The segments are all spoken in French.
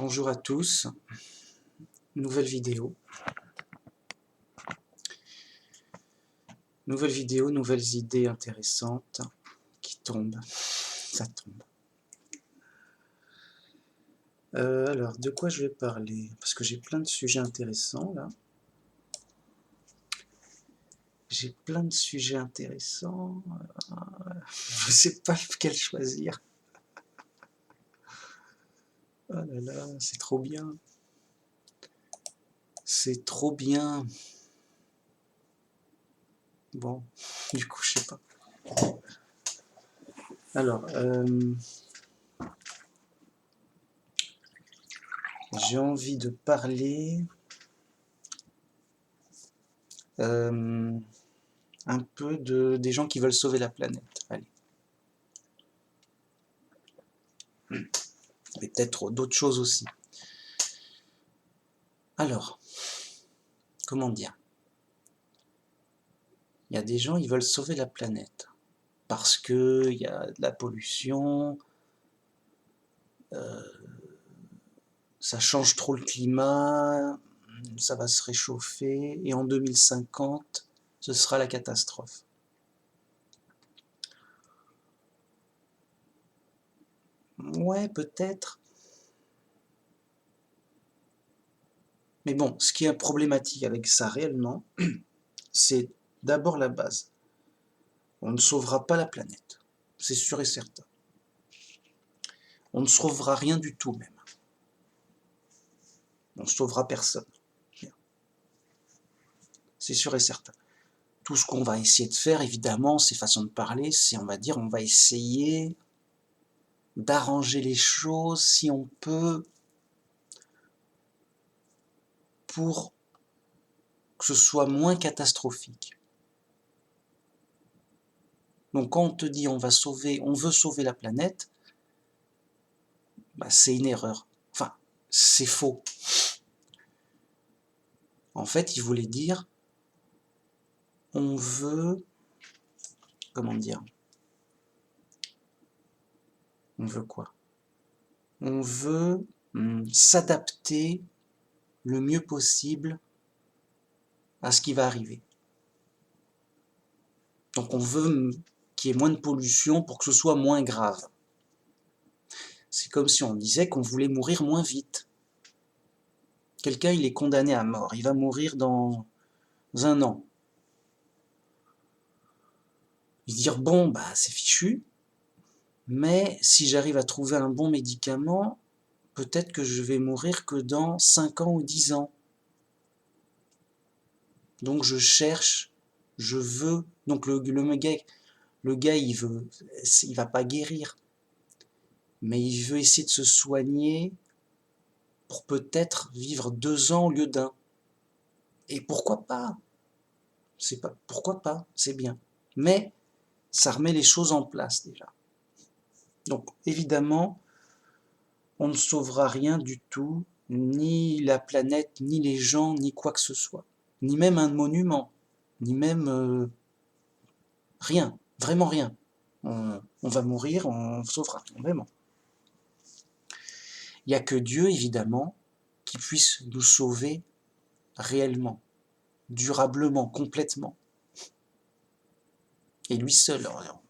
Bonjour à tous, nouvelle vidéo. Nouvelles idées intéressantes qui tombent, ça tombe. Alors, de quoi je vais parler? Parce que j'ai plein de sujets intéressants là. J'ai plein de sujets intéressants. Je sais pas lequel choisir. Oh là là, c'est trop bien. C'est trop bien. Bon, du coup, je sais pas. Alors, j'ai envie de parler un peu des gens qui veulent sauver la planète. Allez. Mais peut-être d'autres choses aussi. Alors, comment dire? Il y a des gens, ils veulent sauver la planète parce qu'il y a de la pollution, ça change trop le climat, ça va se réchauffer, et en 2050, ce sera la catastrophe. Ouais, peut-être. Mais bon, ce qui est problématique avec ça réellement, c'est d'abord la base. On ne sauvera pas la planète, c'est sûr et certain. On ne sauvera rien du tout même. On ne sauvera personne. C'est sûr et certain. Tout ce qu'on va essayer de faire, évidemment, ces façons de parler, c'est, on va dire, on va essayer d'arranger les choses si on peut pour que ce soit moins catastrophique. Donc quand on te dit on veut sauver la planète, bah, c'est une erreur. Enfin, c'est faux. En fait, il voulait dire on veut, comment dire, on veut quoi? On veut s'adapter le mieux possible à ce qui va arriver. Donc on veut qu'il y ait moins de pollution pour que ce soit moins grave. C'est comme si on disait qu'on voulait mourir moins vite. Quelqu'un, il est condamné à mort, il va mourir dans 1 an. Il va dire, bon, bah c'est fichu, mais si j'arrive à trouver un bon médicament, peut-être que je vais mourir que dans 5 ans ou 10 ans. Donc je cherche, je veux, donc le gars il va pas guérir, mais il veut essayer de se soigner pour peut-être vivre 2 ans au lieu d'1. Et pourquoi pas? Pourquoi pas? C'est bien. Mais ça remet les choses en place déjà. Donc évidemment, on ne sauvera rien du tout, ni la planète, ni les gens, ni quoi que ce soit. Ni même un monument, ni même rien, vraiment rien. On va mourir, on sauvera, vraiment. Il n'y a que Dieu, évidemment, qui puisse nous sauver réellement, durablement, complètement. Et lui seul, voilà.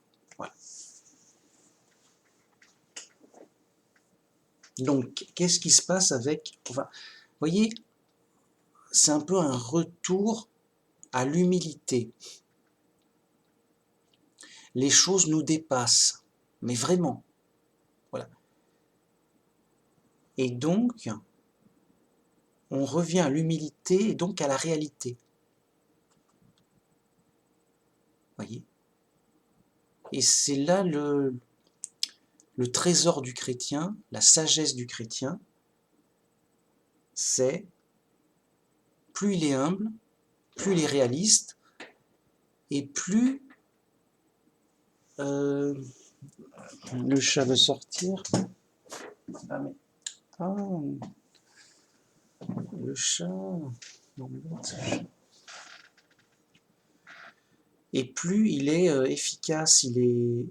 Donc, qu'est-ce qui se passe avec... Enfin, vous voyez, c'est un peu un retour à l'humilité. Les choses nous dépassent, mais vraiment. Voilà. Et donc, on revient à l'humilité et donc à la réalité. Voyez. Et c'est là le trésor du chrétien, la sagesse du chrétien, c'est plus il est humble, plus il est réaliste, et plus le chat veut sortir. Ah, mais, ah, le chat. Non, et plus il est efficace, il est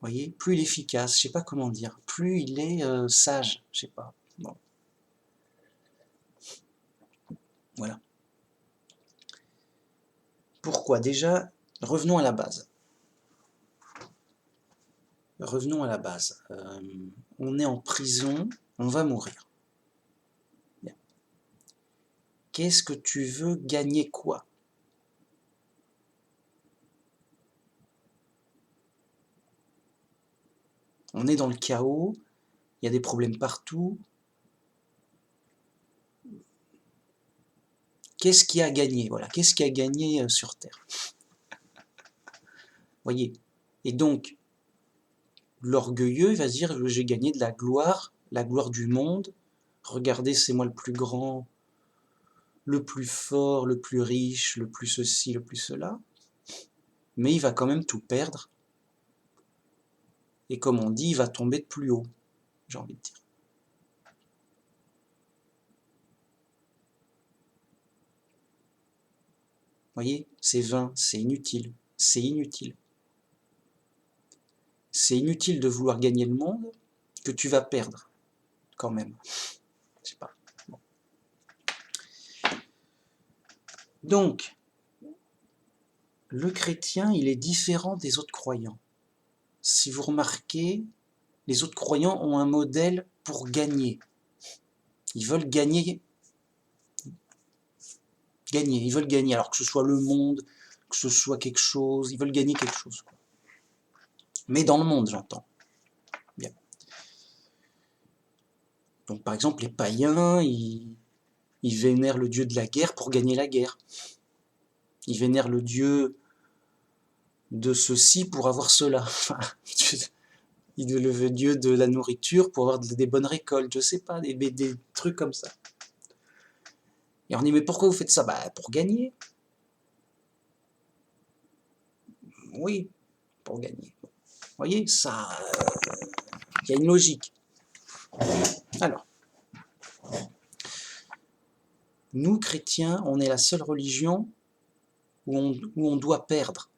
voyez, plus il est efficace, je sais pas comment dire, plus il est sage, je sais pas. Bon. Voilà. Pourquoi? Déjà, revenons à la base. Revenons à la base. On est en prison, on va mourir. Bien. Qu'est-ce que tu veux gagner quoi? On est dans le chaos, il y a des problèmes partout. Qu'est-ce qui a gagné? Voilà, qu'est-ce qui a gagné sur Terre? Voyez. Et donc, l'orgueilleux, il va se dire, j'ai gagné de la gloire du monde. Regardez, c'est moi le plus grand, le plus fort, le plus riche, le plus ceci, le plus cela. Mais il va quand même tout perdre. Et comme on dit, il va tomber de plus haut, j'ai envie de dire. Voyez, c'est vain, c'est inutile, c'est inutile. C'est inutile de vouloir gagner le monde que tu vas perdre, quand même. Je sais pas. Bon. Donc, le chrétien, il est différent des autres croyants. Si vous remarquez, les autres croyants ont un modèle pour gagner. Ils veulent gagner. Gagner, ils veulent gagner, alors que ce soit le monde, que ce soit quelque chose, ils veulent gagner quelque chose. Mais dans le monde, j'entends. Bien. Donc par exemple, les païens, ils vénèrent le dieu de la guerre pour gagner la guerre. Ils vénèrent le dieu de ceci pour avoir cela. Le dieu de la nourriture pour avoir des bonnes récoltes, je sais pas, des trucs comme ça. Et on dit, mais pourquoi vous faites ça? Bah, pour gagner. Oui, pour gagner. Vous voyez, ça, il y a une logique. Alors, nous, chrétiens, on est la seule religion où on doit perdre.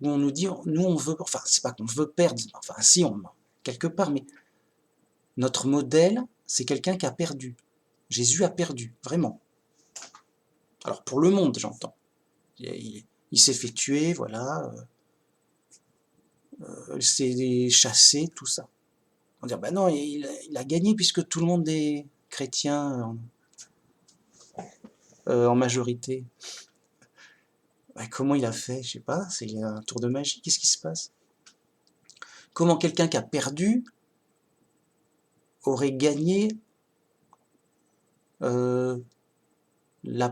Où on nous dit, nous, on veut, enfin, c'est pas qu'on veut perdre, enfin, si, quelque part, mais notre modèle, c'est quelqu'un qui a perdu. Jésus a perdu, vraiment. Alors, pour le monde, j'entends. Il s'est fait tuer, voilà, il s'est chassé, tout ça. On va dire, ben non, il a gagné puisque tout le monde est chrétien en majorité. Ben, comment il a fait? Je sais pas, c'est un tour de magie, qu'est-ce qui se passe? Comment quelqu'un qui a perdu aurait gagné la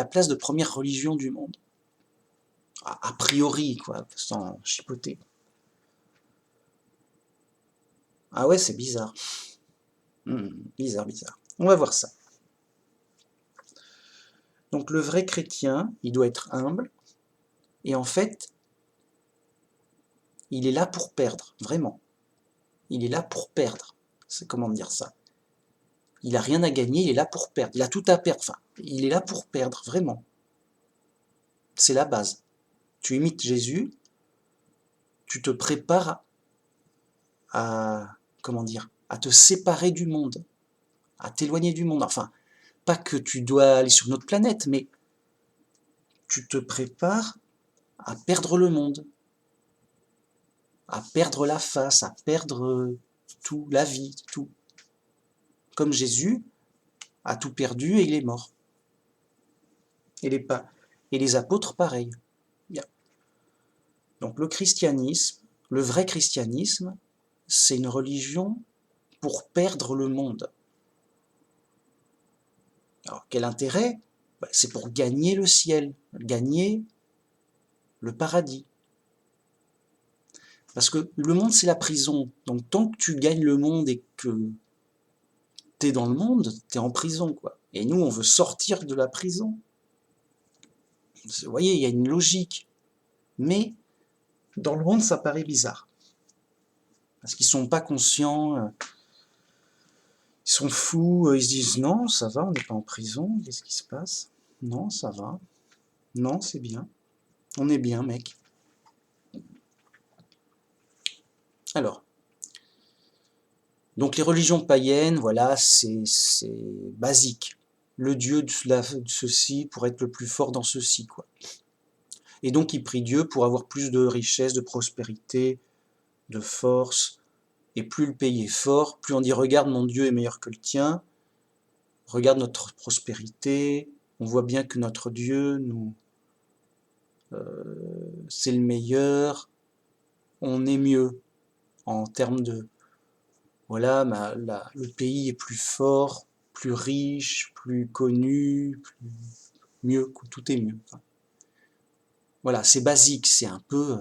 place de première religion du monde? A priori, quoi, sans chipoter. Ah ouais, c'est bizarre. Bizarre, bizarre. On va voir ça. Donc le vrai chrétien, il doit être humble, et en fait, il est là pour perdre, vraiment. Il est là pour perdre. C'est comment dire ça? Il n'a rien à gagner, il est là pour perdre. Il a tout à perdre. Enfin, il est là pour perdre, vraiment. C'est la base. Tu imites Jésus, tu te prépares comment dire, à te séparer du monde, à t'éloigner du monde. Enfin, pas que tu dois aller sur une autre planète, mais tu te prépares à perdre le monde, à perdre la face, à perdre tout, la vie, tout. Comme Jésus a tout perdu et il est mort. Et les apôtres, pareil. Bien. Donc le christianisme, le vrai christianisme, c'est une religion pour perdre le monde. Alors quel intérêt? C'est pour gagner le ciel, gagner le paradis. Parce que le monde, c'est la prison. Donc tant que tu gagnes le monde et que t'es dans le monde, t'es en prison, quoi. Et nous, on veut sortir de la prison. Vous voyez, il y a une logique. Mais dans le monde, ça paraît bizarre. Parce qu'ils sont pas conscients, ils sont fous, ils se disent non, ça va, on n'est pas en prison, qu'est-ce qui se passe? Non, ça va. Non, c'est bien. On est bien, mec. Alors, donc les religions païennes, voilà, c'est basique. Le dieu de ceci pour être le plus fort dans ceci, quoi. Et donc il prie Dieu pour avoir plus de richesse, de prospérité, de force. Et plus le pays est fort, plus on dit regarde mon Dieu est meilleur que le tien, regarde notre prospérité, on voit bien que notre Dieu c'est le meilleur, on est mieux en termes de voilà, le pays est plus fort, plus riche, plus connu, mieux, tout est mieux. Enfin, voilà, c'est basique, c'est un peu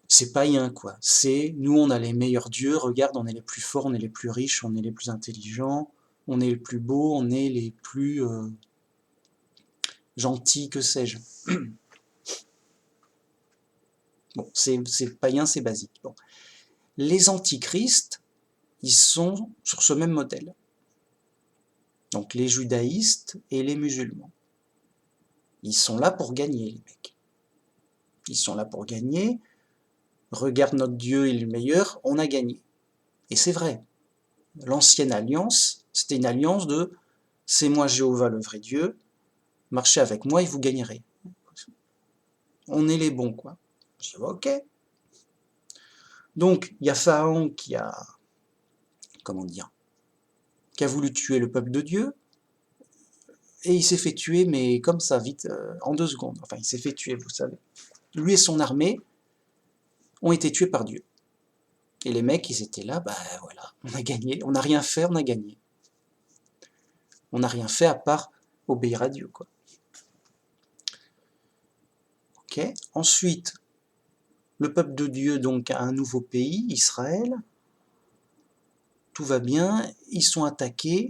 c'est païen quoi. C'est nous on a les meilleurs dieux, regarde, on est les plus forts, on est les plus riches, on est les plus intelligents, on est les plus beaux, on est les plus gentils, que sais-je. Bon, c'est païen, c'est basique. Bon. Les antichrists, ils sont sur ce même modèle. Donc les judaïstes et les musulmans. Ils sont là pour gagner, les mecs. Ils sont là pour gagner. Regarde notre Dieu, il est le meilleur, on a gagné. Et c'est vrai. L'ancienne alliance, c'était une alliance de c'est moi Jéhovah le vrai Dieu, marchez avec moi et vous gagnerez. On est les bons, quoi. Je dis ok. Donc il y a Pharaon qui a, comment dire, qui a voulu tuer le peuple de Dieu, et il s'est fait tuer, mais comme ça, vite, en 2 secondes. Enfin, il s'est fait tuer, vous savez. Lui et son armée ont été tués par Dieu. Et les mecs, ils étaient là, bah voilà, on a gagné, on n'a rien fait, on a gagné. On n'a rien fait à part obéir à Dieu, quoi. Ok. Ensuite, le peuple de Dieu donc a un nouveau pays, Israël. Tout va bien, ils sont attaqués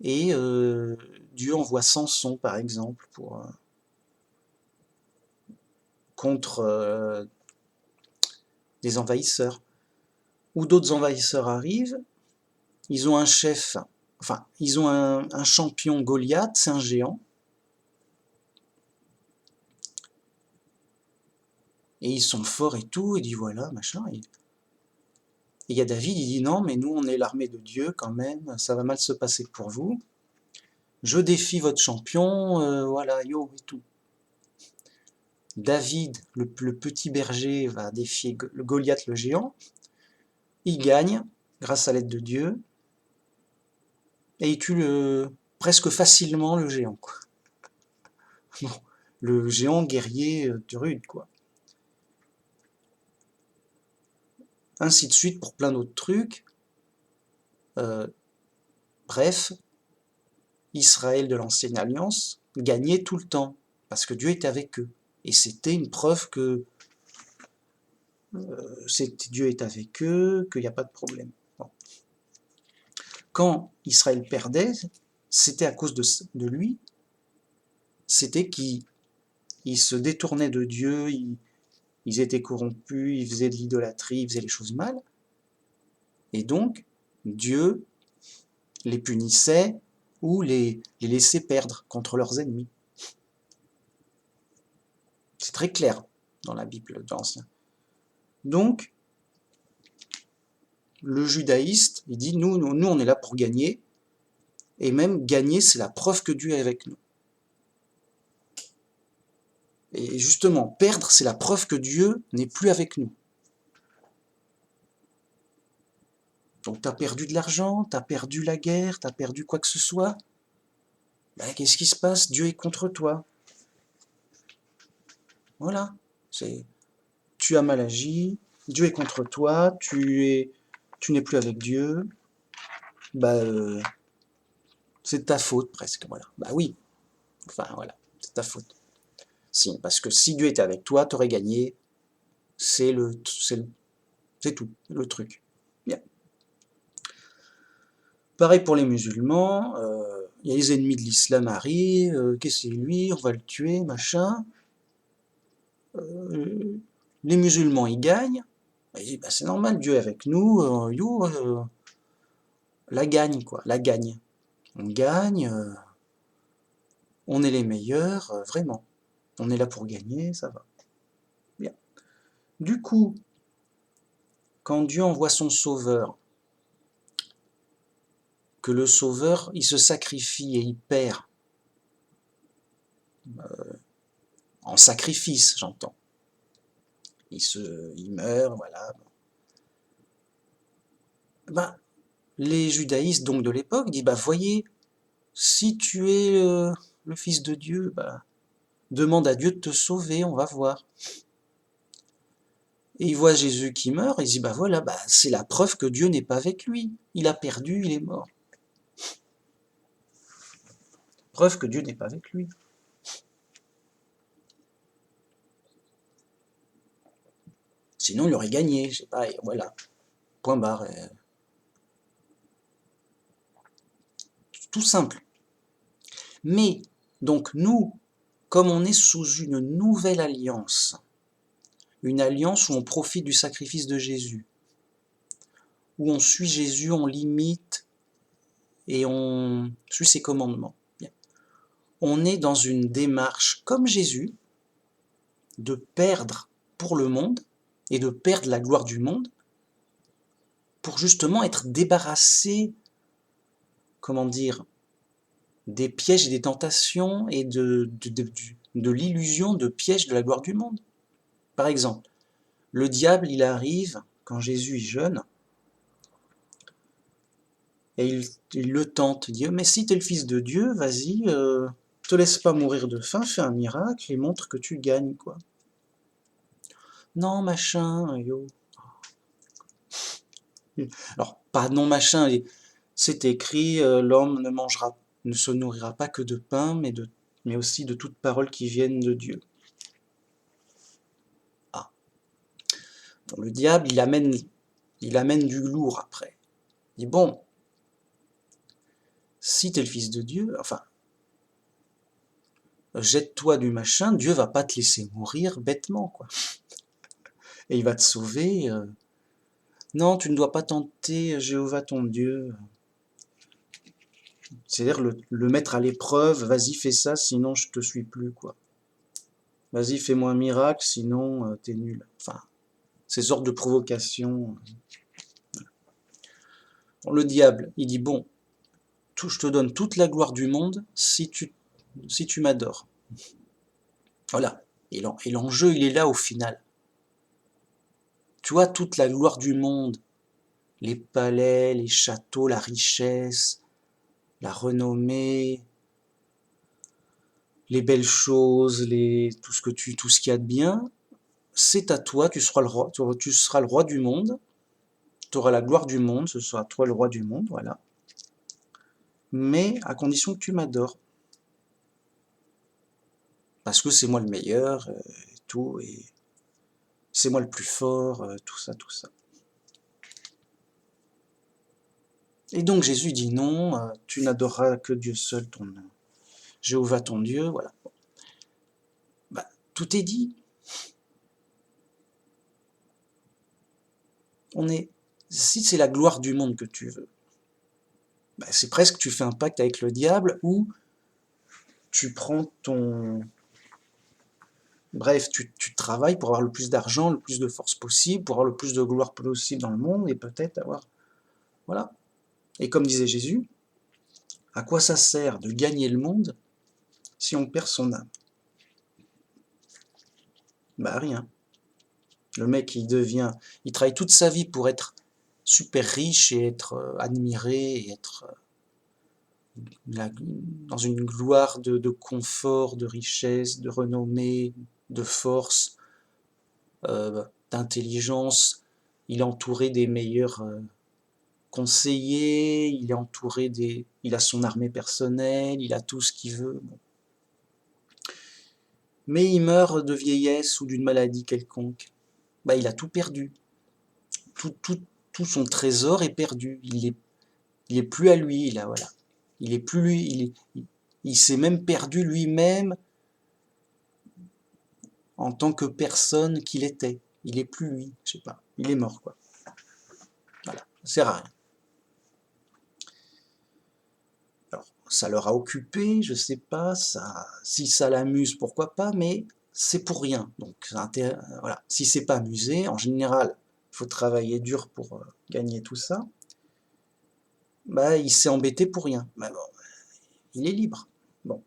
et Dieu envoie Samson par exemple contre des envahisseurs. Ou d'autres envahisseurs arrivent, ils ont un chef, enfin ils ont un champion Goliath, c'est un géant. Et ils sont forts et tout, il dit voilà, machin. Et il y a David, il dit non, mais nous on est l'armée de Dieu quand même, ça va mal se passer pour vous. Je défie votre champion, voilà, yo, et tout. David, le petit berger, va défier le Goliath le géant. Il gagne, grâce à l'aide de Dieu, et il tue presque facilement le géant, quoi. Bon, le géant guerrier de rude, quoi. Ainsi de suite pour plein d'autres trucs. Bref, Israël de l'ancienne alliance gagnait tout le temps, parce que Dieu était avec eux. Et c'était une preuve que Dieu est avec eux, qu'il n'y a pas de problème. Bon. Quand Israël perdait, c'était à cause de lui, c'était qu'il se détournait de Dieu, ils étaient corrompus, ils faisaient de l'idolâtrie, ils faisaient les choses mal, et donc Dieu les punissait ou les laissait perdre contre leurs ennemis. C'est très clair dans la Bible de l'Ancien. Donc, le judaïste, il dit, nous, on est là pour gagner, et même gagner, c'est la preuve que Dieu est avec nous. Et justement, perdre, c'est la preuve que Dieu n'est plus avec nous. Donc, tu as perdu de l'argent, tu as perdu la guerre, tu as perdu quoi que ce soit. Ben, qu'est-ce qui se passe? Dieu est contre toi. Voilà. Tu as mal agi, Dieu est contre toi, tu n'es plus avec Dieu. Bah, c'est de ta faute presque. Voilà. Bah oui. Enfin, voilà. C'est ta faute. Si, parce que si Dieu était avec toi, tu aurais gagné. C'est tout, le truc. Bien. Pareil pour les musulmans, il y a les ennemis de l'islam arrivent, qu'est-ce que c'est lui, on va le tuer, machin. Les musulmans, ils gagnent. Ils disent, bah, c'est normal, Dieu est avec nous, la gagne, quoi, la gagne. On gagne, on est les meilleurs, vraiment. On est là pour gagner, ça va. Bien. Du coup, quand Dieu envoie son sauveur, que le sauveur, il se sacrifie et il perd, en sacrifice, j'entends. Il meurt, voilà. Ben, les judaïstes donc de l'époque disent, bah voyez, si tu es le Fils de Dieu, bah, demande à Dieu de te sauver, on va voir. Et ils voient Jésus qui meurt, et ils disent, bah voilà, bah, c'est la preuve que Dieu n'est pas avec lui. Il a perdu, il est mort. Preuve que Dieu n'est pas avec lui. Sinon, il aurait gagné, je sais pas, et voilà. Point barre. Tout simple. Mais, donc nous, comme on est sous une nouvelle alliance, une alliance où on profite du sacrifice de Jésus, où on suit Jésus, on limite et on suit ses commandements. Bien. On est dans une démarche, comme Jésus, de perdre pour le monde et de perdre la gloire du monde pour justement être débarrassé, comment dire, des pièges et des tentations et de l'illusion de pièges de la gloire du monde. Par exemple, le diable, il arrive quand Jésus est jeune, et il le tente, il dit, mais si tu es le Fils de Dieu, vas-y, te laisse pas mourir de faim, fais un miracle et montre que tu gagnes, quoi. Non, machin, yo. Alors, pas non, machin, c'est écrit, l'homme ne se nourrira pas que de pain, mais aussi de toute parole qui vienne de Dieu. Ah. Bon, le diable, il amène du lourd après. Il dit, bon, si tu es le Fils de Dieu, enfin, jette-toi du machin, Dieu va pas te laisser mourir bêtement, quoi. Et il va te sauver. Non, tu ne dois pas tenter Jéhovah ton Dieu. C'est-à-dire le mettre à l'épreuve, vas-y fais ça, sinon je te suis plus, quoi. Vas-y fais-moi un miracle, sinon t'es nul. Enfin, ces sortes de provocations. Bon, le diable, il dit, bon, je te donne toute la gloire du monde si tu m'adores. Voilà. Et l'enjeu, il est là au final. Tu vois, toute la gloire du monde, les palais, les châteaux, la richesse, la renommée, les belles choses, tout ce qu'il y a de bien, c'est à toi, tu seras le roi du monde, tu auras la gloire du monde, ce sera toi le roi du monde, voilà. Mais à condition que tu m'adores. Parce que c'est moi le meilleur, et tout, et c'est moi le plus fort, tout ça, tout ça. Et donc Jésus dit non, tu n'adoreras que Dieu seul, Jéhovah ton Dieu, voilà. Bah, tout est dit. Si c'est la gloire du monde que tu veux, bah, c'est presque tu fais un pacte avec le diable où tu prends ton... Bref, tu travailles pour avoir le plus d'argent, le plus de force possible, pour avoir le plus de gloire possible dans le monde et peut-être avoir... Voilà. Et comme disait Jésus, à quoi ça sert de gagner le monde si on perd son âme? Bah rien. Le mec, il travaille toute sa vie pour être super riche et être admiré et être dans une gloire de confort, de richesse, de renommée, de force, d'intelligence. Il est entouré des meilleurs conseiller, il a son armée personnelle, il a tout ce qu'il veut. Bon. Mais il meurt de vieillesse ou d'une maladie quelconque. Bah, il a tout perdu. Tout son trésor est perdu. Il est plus à lui, là, voilà. Il est plus lui. Il s'est même perdu lui-même en tant que personne qu'il était. Il est plus lui, je sais pas. Il est mort, quoi. Voilà, ça sert à rien. Alors, ça leur a occupé, je sais pas, si ça l'amuse, pourquoi pas, mais c'est pour rien. Donc, voilà. Si c'est pas amusé, en général, il faut travailler dur pour gagner tout ça. Bah, il s'est embêté pour rien. Bah bon, il est libre. Bon.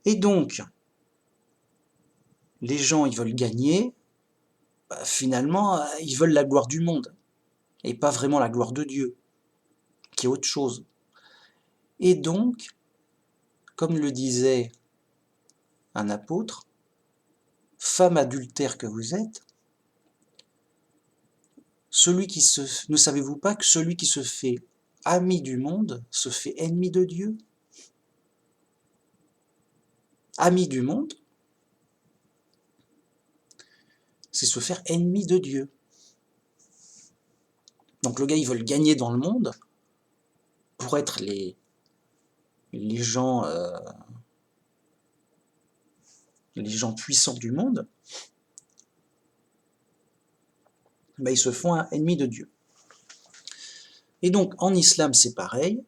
Et donc, les gens, ils veulent gagner. Bah, finalement, ils veulent la gloire du monde. Et pas vraiment la gloire de Dieu, qui est autre chose. Et donc, comme le disait un apôtre, femme adultère que vous êtes, ne savez-vous pas que celui qui se fait ami du monde se fait ennemi de Dieu? Ami du monde, c'est se faire ennemi de Dieu. Donc le gars, ils veulent gagner dans le monde pour être les gens puissants du monde. Ben, ils se font un ennemi de Dieu. Et donc en islam, c'est pareil.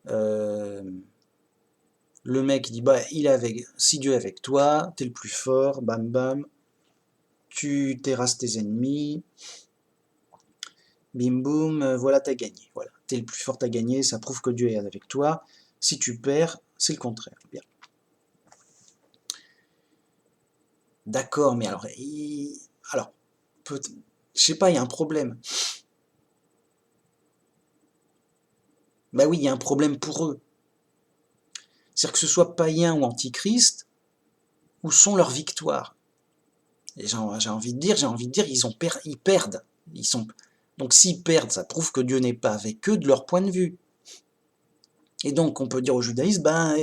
Le mec dit, bah, si Dieu est avec toi, t'es le plus fort, bam bam, tu terrasses tes ennemis, bim boum, voilà, t'as gagné. Voilà, t'es le plus fort, t'as gagné, ça prouve que Dieu est avec toi. Si tu perds, c'est le contraire. Bien. D'accord, mais alors, je sais pas, il y a un problème. Bah oui, il y a un problème pour eux. C'est-à-dire que ce soit païen ou antichrist, où sont leurs victoires? Et j'ai envie de dire, ils perdent. Donc s'ils perdent, ça prouve que Dieu n'est pas avec eux de leur point de vue. Et donc on peut dire au judaïsme, ben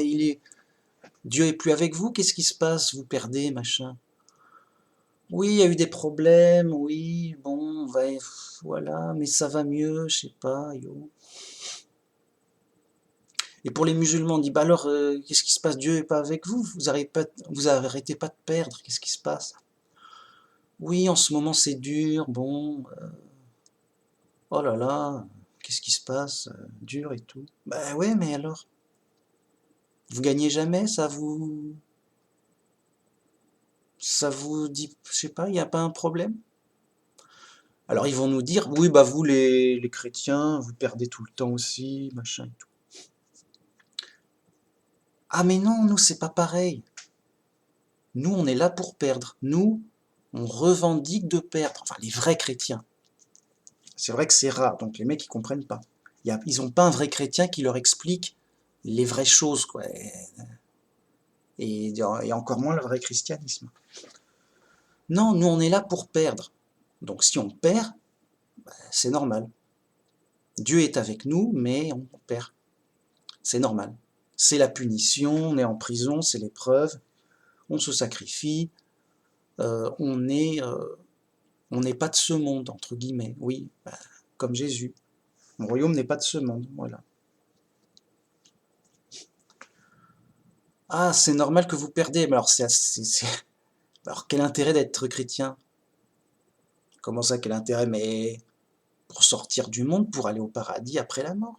Dieu est plus avec vous, qu'est-ce qui se passe? Vous perdez, machin. Oui, il y a eu des problèmes, oui, bon, voilà, mais ça va mieux, je sais pas, yo. Et pour les musulmans, on dit, bah alors, qu'est-ce qui se passe? Dieu est pas avec vous, vous arrêtez pas de perdre, qu'est-ce qui se passe? Oui, en ce moment c'est dur, bon, oh là là, qu'est-ce qui se passe? Dur et tout. Bah ouais, mais alors, vous gagnez jamais, ça vous dit, je sais pas, il n'y a pas un problème? Alors ils vont nous dire, oui, bah vous les chrétiens, vous perdez tout le temps aussi, machin et tout. Ah mais non, nous c'est pas pareil. Nous on est là pour perdre. Nous, on revendique de perdre. Enfin, les vrais chrétiens. C'est vrai que c'est rare, donc les mecs ils comprennent pas. Ils ont pas un vrai chrétien qui leur explique les vraies choses, quoi. Et encore moins le vrai christianisme. Non, nous on est là pour perdre. Donc si on perd, c'est normal. Dieu est avec nous, mais on perd. C'est normal. C'est la punition, on est en prison, c'est l'épreuve, on se sacrifie, on n'est pas de ce monde, entre guillemets. Oui, bah, comme Jésus. Mon royaume n'est pas de ce monde, voilà. Ah, c'est normal que vous perdez, mais alors alors quel intérêt d'être chrétien? Comment ça, quel intérêt? Mais pour sortir du monde, pour aller au paradis après la mort.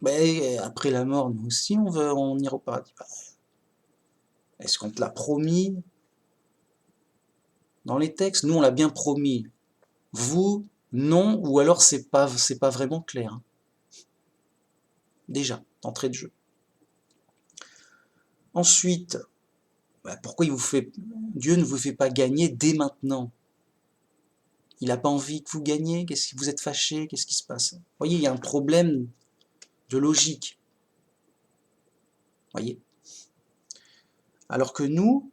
Mais après la mort, nous aussi, on ira au paradis. Bah, est-ce qu'on te l'a promis dans les textes? Nous, on l'a bien promis. Vous, non, ou alors c'est pas vraiment clair. Hein. Déjà, d'entrée de jeu. Ensuite, bah, pourquoi Dieu ne vous fait pas gagner dès maintenant? Il n'a pas envie que vous gagniez? Qu'est-ce que vous êtes fâché? Qu'est-ce qui se passe? Vous voyez, il y a un problème de logique. Voyez. Alors que nous,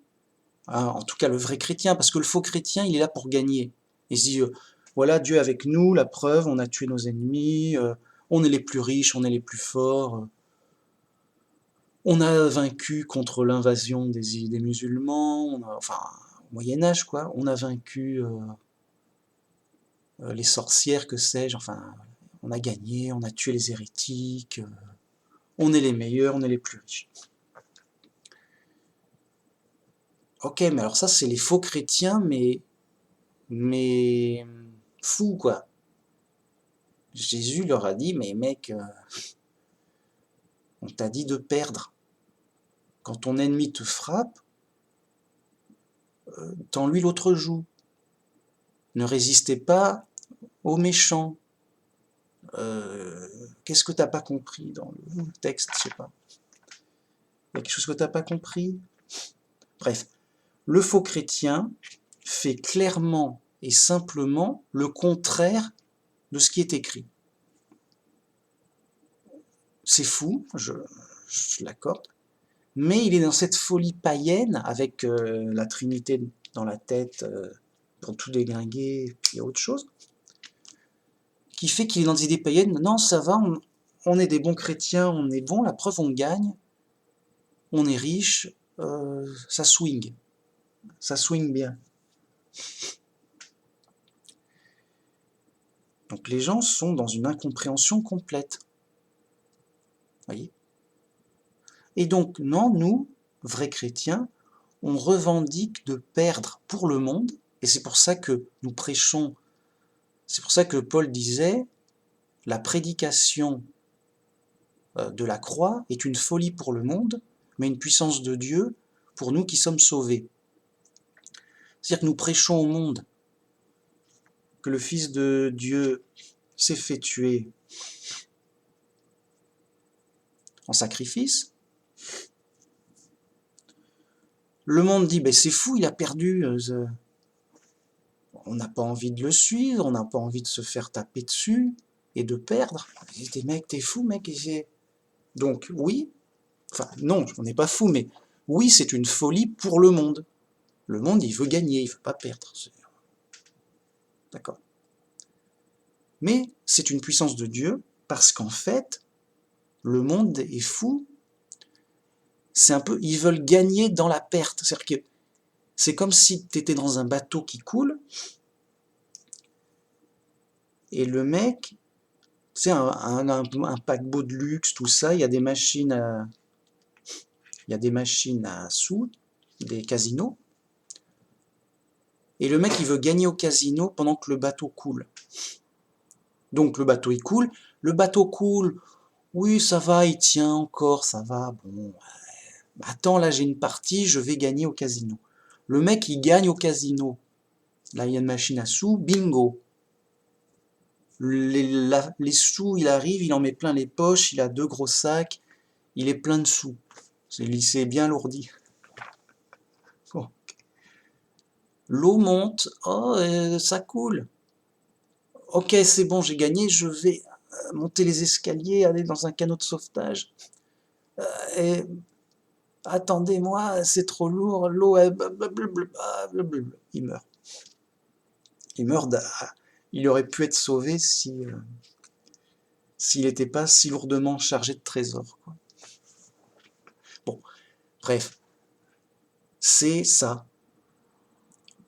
en tout cas le vrai chrétien, parce que le faux chrétien, il est là pour gagner. Il se dit, voilà, Dieu est avec nous, la preuve, on a tué nos ennemis, on est les plus riches, on est les plus forts, on a vaincu contre l'invasion des musulmans, enfin, au Moyen-Âge, quoi, on a vaincu les sorcières, que sais-je, enfin, on a gagné, on a tué les hérétiques, on est les meilleurs, on est les plus riches. Ok, mais alors ça, c'est les faux chrétiens, mais fous, quoi. Jésus leur a dit, mais mec, on t'a dit de perdre. Quand ton ennemi te frappe, tends-lui l'autre joue. Ne résistez pas aux méchants. Qu'est-ce que tu n'as pas compris dans le texte? Je sais pas. Il y a quelque chose que tu n'as pas compris? Bref, le faux chrétien fait clairement et simplement le contraire de ce qui est écrit. C'est fou, je l'accorde, mais il est dans cette folie païenne avec la Trinité dans la tête pour tout déglinguer et autre chose, qui fait qu'il est dans des idées païennes. Non, ça va, on est des bons chrétiens, on est bons, la preuve on gagne, on est riche, ça swing bien. Donc les gens sont dans une incompréhension complète. Voyez ? Et donc, non, nous, vrais chrétiens, on revendique de perdre pour le monde, et c'est pour ça que nous prêchons, c'est pour ça que Paul disait, la prédication de la croix est une folie pour le monde, mais une puissance de Dieu pour nous qui sommes sauvés. C'est-à-dire que nous prêchons au monde que le Fils de Dieu s'est fait tuer en sacrifice. Le monde dit, ben c'est fou, il a perdu, on n'a pas envie de le suivre, on n'a pas envie de se faire taper dessus et de perdre. Des mecs, t'es fou, mec. Donc oui, enfin non, on n'est pas fou, mais oui, c'est une folie pour le monde. Le monde, il veut gagner, il veut pas perdre. D'accord. Mais c'est une puissance de Dieu parce qu'en fait, le monde est fou. C'est un peu, ils veulent gagner dans la perte. C'est-à-dire que c'est comme si tu étais dans un bateau qui coule et le mec, c'est un paquebot de luxe, tout ça, il y a des machines à sous, des casinos, et le mec il veut gagner au casino pendant que le bateau coule. Donc le bateau coule, oui ça va, il tient encore, ça va, bon, attends là j'ai une partie, je vais gagner au casino. Le mec il gagne au casino, là il y a une machine à sous, bingo. Les sous, il arrive, il en met plein les poches, il a 2 gros sacs, il est plein de sous. C'est bien lourdi. Bon. L'eau monte, oh, ça coule. Ok, c'est bon, j'ai gagné, je vais monter les escaliers, aller dans un canot de sauvetage. Et attendez-moi, c'est trop lourd, l'eau est... Il meurt. Il meurt, il aurait pu être sauvé si s'il n'était pas si lourdement chargé de trésors, quoi. Bon, bref, c'est ça.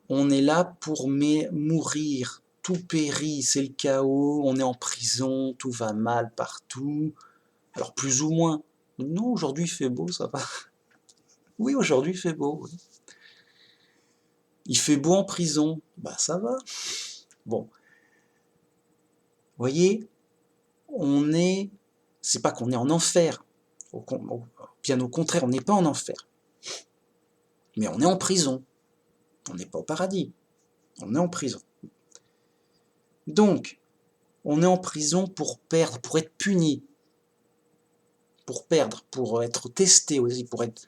On est là pour mourir, tout périt, c'est le chaos, on est en prison, tout va mal partout. Alors plus ou moins. Non, aujourd'hui il fait beau, ça va. Oui, aujourd'hui il fait beau. Oui. Il fait beau en prison, bah ça va. Bon, voyez, c'est pas qu'on est en enfer. Bien au contraire, on n'est pas en enfer. Mais on est en prison. On n'est pas au paradis. On est en prison. Donc, on est en prison pour perdre, pour être puni. Pour perdre, pour être testé aussi, pour être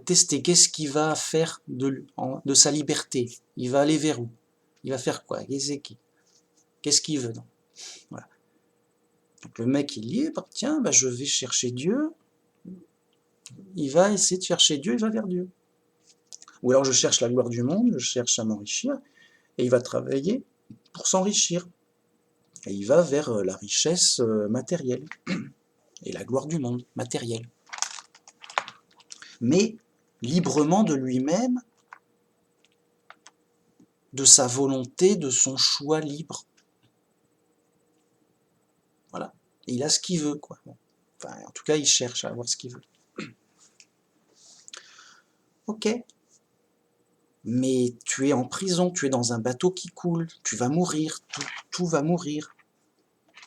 testé. Qu'est-ce qu'il va faire de sa liberté? Il va aller vers où? Il va faire quoi? Qu'est-ce qu'il veut? Voilà. Donc le mec il est libre, tiens, bah, je vais chercher Dieu. Il va essayer de chercher Dieu, il va vers Dieu. Ou alors je cherche la gloire du monde, je cherche à m'enrichir, et il va travailler pour s'enrichir. Et il va vers la richesse matérielle et la gloire du monde matérielle. Mais librement de lui-même, de sa volonté, de son choix libre. Voilà. Et il a ce qu'il veut, quoi. Bon. Enfin, en tout cas, il cherche à avoir ce qu'il veut. Ok. Mais tu es en prison, tu es dans un bateau qui coule, tu vas mourir, tout va mourir.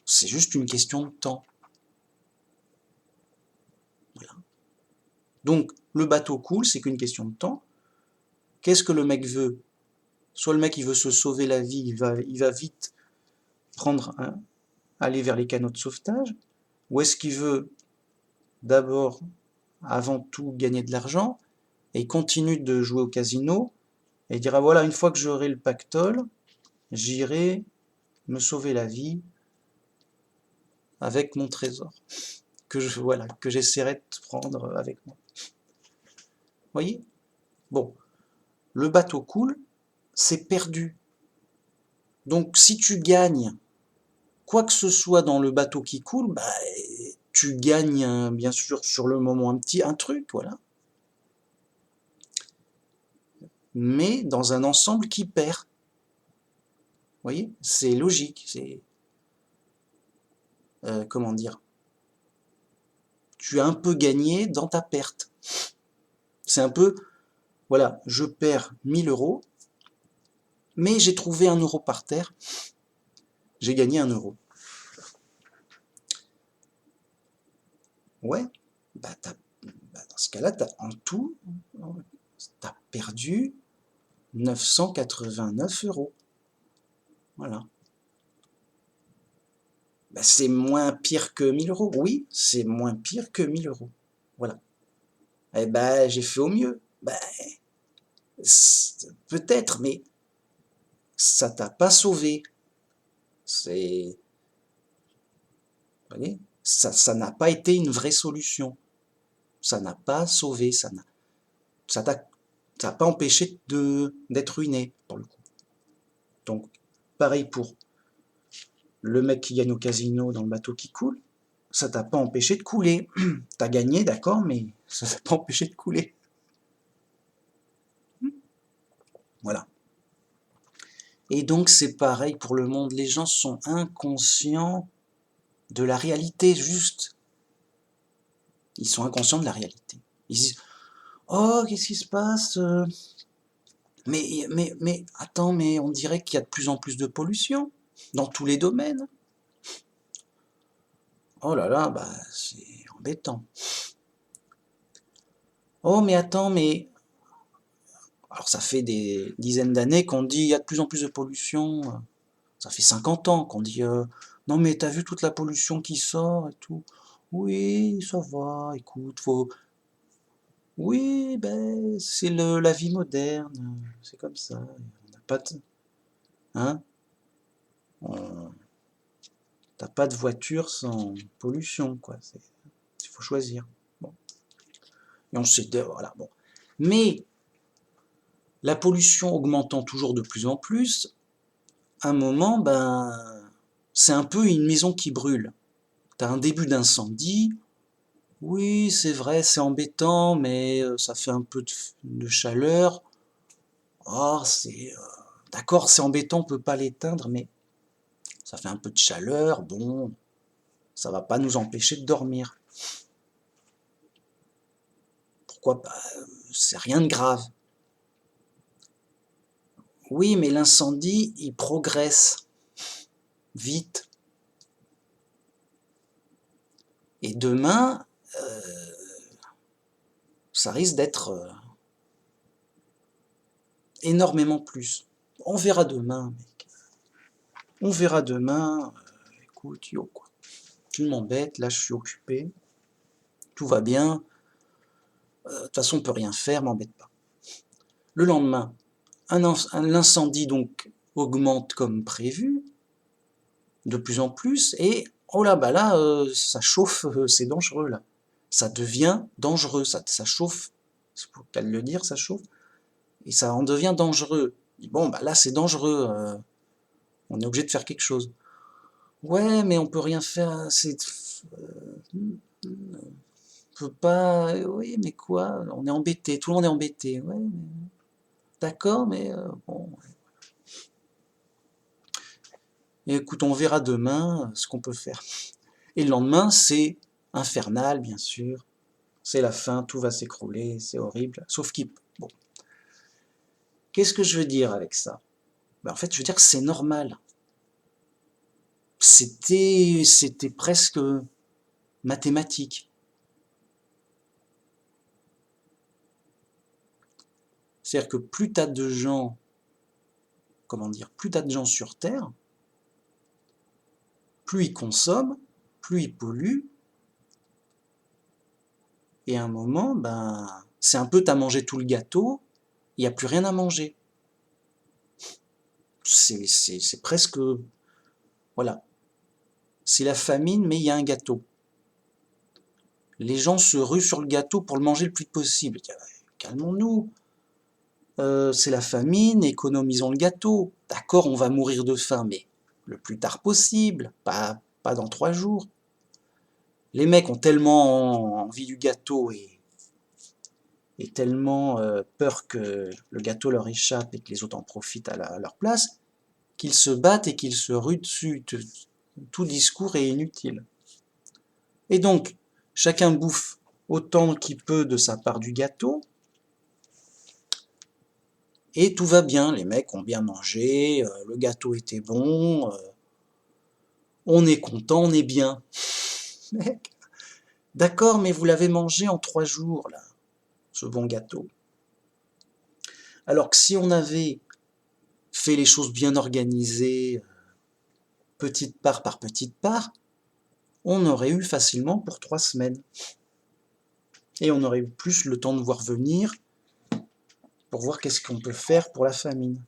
C'est juste une question de temps. Voilà. Donc, Le bateau coule, c'est qu'une question de temps. Qu'est-ce que le mec veut? Soit le mec il veut se sauver la vie, il va vite aller vers les canaux de sauvetage, ou est-ce qu'il veut d'abord, avant tout, gagner de l'argent, et il continue de jouer au casino, et il dira voilà, une fois que j'aurai le pactole, j'irai me sauver la vie avec mon trésor, que j'essaierai de prendre avec moi. Vous voyez? Bon, le bateau coule, c'est perdu. Donc si tu gagnes quoi que ce soit dans le bateau qui coule, bah, tu gagnes bien sûr sur le moment un truc, voilà. Mais dans un ensemble qui perd. Vous voyez? C'est logique, c'est... comment dire? Tu as un peu gagné dans ta perte. C'est un peu, voilà, je perds 1000 euros, mais j'ai trouvé 1 euro par terre, j'ai gagné 1 euro. Ouais, bah, dans ce cas-là, en tout, tu as perdu 989 euros. Voilà. Bah, c'est moins pire que 1000 euros. Oui, c'est moins pire que 1000 euros. Voilà. Eh ben, j'ai fait au mieux. Ben, peut-être, mais ça t'a pas sauvé. C'est, vous voyez, ça n'a pas été une vraie solution. Ça n'a pas sauvé, ça t'a pas empêché d'être ruiné, pour le coup. Donc, pareil pour le mec qui gagne au casino dans le bateau qui coule, ça t'a pas empêché de couler. T'as gagné, d'accord, mais ça t'a pas empêché de couler. Voilà. Et donc c'est pareil pour le monde, les gens sont inconscients de la réalité, juste. Ils sont inconscients de la réalité. Ils disent « Oh, qu'est-ce qui se passe mais attends, mais on dirait qu'il y a de plus en plus de pollution dans tous les domaines. » Oh là là, bah c'est embêtant. Oh mais attends, mais... Alors ça fait des dizaines d'années qu'on dit il y a de plus en plus de pollution. Ça fait 50 ans qu'on dit non mais t'as vu toute la pollution qui sort et tout. Oui, ça va, écoute, faut... Oui, ben c'est la vie moderne, c'est comme ça. On n'a pas de... Hein? T'as pas de voiture sans pollution, quoi. Il faut choisir. Bon. Et on sait, voilà, bon. Mais la pollution augmentant toujours de plus en plus, à un moment, ben, c'est un peu une maison qui brûle. Tu as un début d'incendie, oui, c'est vrai, c'est embêtant, mais ça fait un peu de chaleur. Oh, d'accord, c'est embêtant, on peut pas l'éteindre, mais ça fait un peu de chaleur, bon, ça va pas nous empêcher de dormir. Pourquoi pas? C'est rien de grave. Oui, mais l'incendie, il progresse vite. Et demain, ça risque d'être énormément plus. On verra demain, mec. On verra demain. Écoute, yo, quoi. Tu m'embêtes, là je suis occupé. Tout va bien. De toute façon, on peut rien faire, m'embête pas. Le lendemain, l'incendie donc augmente comme prévu, de plus en plus, et oh là, bah là, ça chauffe, c'est dangereux là. Ça devient dangereux, ça chauffe. C'est pour le dire, ça chauffe. Et ça en devient dangereux. Bon, bah là, c'est dangereux. On est obligé de faire quelque chose. Ouais, mais on peut rien faire. On peut pas. Oui, mais quoi? On est embêté. Tout le monde est embêté. Ouais, d'accord, mais bon. Et écoute, on verra demain ce qu'on peut faire. Et le lendemain, c'est infernal, bien sûr. C'est la fin, tout va s'écrouler, c'est horrible. Sauf qu'il... Bon. Qu'est-ce que je veux dire avec ça? Ben, en fait, je veux dire que c'est normal. C'était presque mathématique. C'est-à-dire que plus tu as de gens, comment dire, plus tu as de gens sur Terre, plus ils consomment, plus ils polluent, et à un moment, ben, c'est un peu t'as mangé tout le gâteau, il n'y a plus rien à manger. C'est presque, voilà, c'est la famine, mais il y a un gâteau. Les gens se ruent sur le gâteau pour le manger le plus possible. Calmons-nous, c'est la famine, économisons le gâteau. D'accord, on va mourir de faim, mais le plus tard possible, pas dans 3 jours. Les mecs ont tellement envie du gâteau et tellement peur que le gâteau leur échappe et que les autres en profitent à leur place, qu'ils se battent et qu'ils se ruent dessus. Tout discours est inutile. Et donc, chacun bouffe autant qu'il peut de sa part du gâteau, et tout va bien, les mecs ont bien mangé, le gâteau était bon, on est content, on est bien. Mec, d'accord, mais vous l'avez mangé en 3 jours, là, ce bon gâteau. Alors que si on avait fait les choses bien organisées, petite part par petite part, on aurait eu facilement pour 3 semaines. Et on aurait eu plus le temps de voir venir pour voir qu'est-ce qu'on peut faire pour la famine.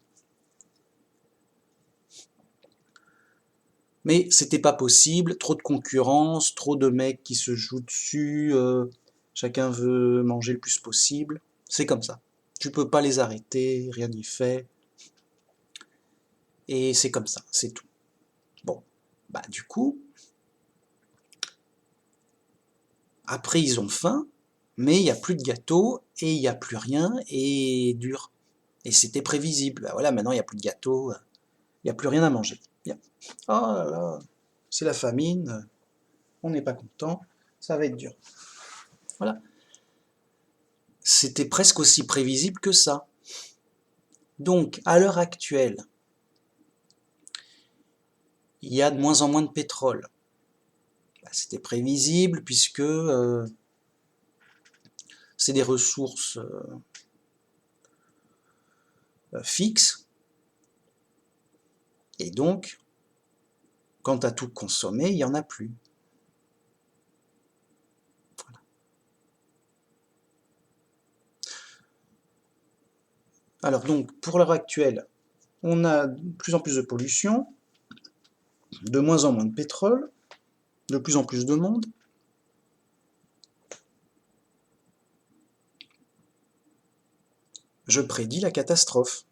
Mais c'était pas possible, trop de concurrence, trop de mecs qui se jouent dessus, chacun veut manger le plus possible. C'est comme ça. Tu peux pas les arrêter, rien n'y fait. Et c'est comme ça, c'est tout. Bon, bah du coup, après ils ont faim, mais il n'y a plus de gâteau, et il n'y a plus rien, et dur. Et c'était prévisible. Bah voilà, maintenant il n'y a plus de gâteau, il n'y a plus rien à manger. Bien. Oh là là, c'est la famine, on n'est pas content, ça va être dur. Voilà. C'était presque aussi prévisible que ça. Donc, à l'heure actuelle, il y a de moins en moins de pétrole. Bah, c'était prévisible puisque c'est des ressources fixes. Et donc, quand tu as tout consommé, il n'y en a plus. Voilà. Alors donc, pour l'heure actuelle, on a de plus en plus de pollution, de moins en moins de pétrole, de plus en plus de monde. Je prédis la catastrophe.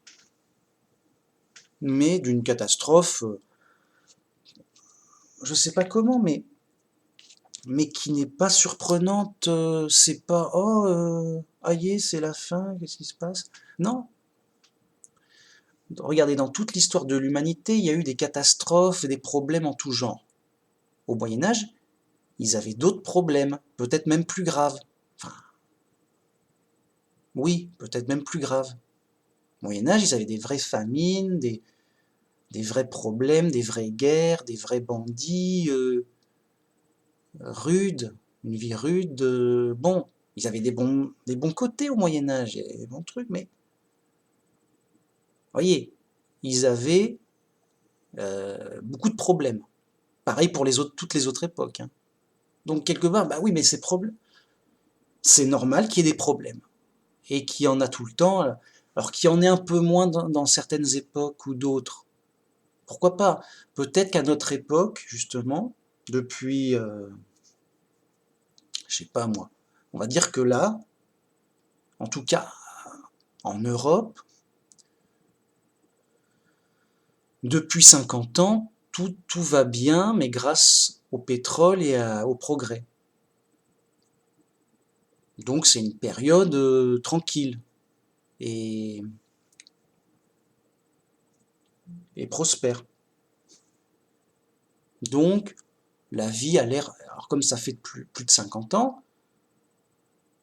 Mais d'une catastrophe, je ne sais pas comment, mais qui n'est pas surprenante, c'est pas oh aïe, c'est la fin, qu'est-ce qui se passe? Non. Regardez, dans toute l'histoire de l'humanité, il y a eu des catastrophes et des problèmes en tout genre. Au Moyen-Âge, ils avaient d'autres problèmes, peut-être même plus graves. Enfin, oui, peut-être même plus graves. Au Moyen-Âge, ils avaient des vraies famines, des vrais problèmes, des vraies guerres, des vrais bandits, rudes, une vie rude. Bon, ils avaient des bons côtés au Moyen-Âge, il y avait des bons trucs, mais voyez, ils avaient beaucoup de problèmes. Pareil pour toutes les autres époques. Hein. Donc quelque part, bah oui, mais c'est normal qu'il y ait des problèmes. Et qu'il y en a tout le temps, alors qu'il y en ait un peu moins dans certaines époques ou d'autres. Pourquoi pas? Peut-être qu'à notre époque, justement, depuis, je sais pas moi, on va dire que là, en tout cas en Europe, depuis 50 ans, tout va bien, mais grâce au pétrole et au progrès. Donc c'est une période tranquille et, et prospère. Donc la vie a l'air, alors comme ça fait plus de 50 ans,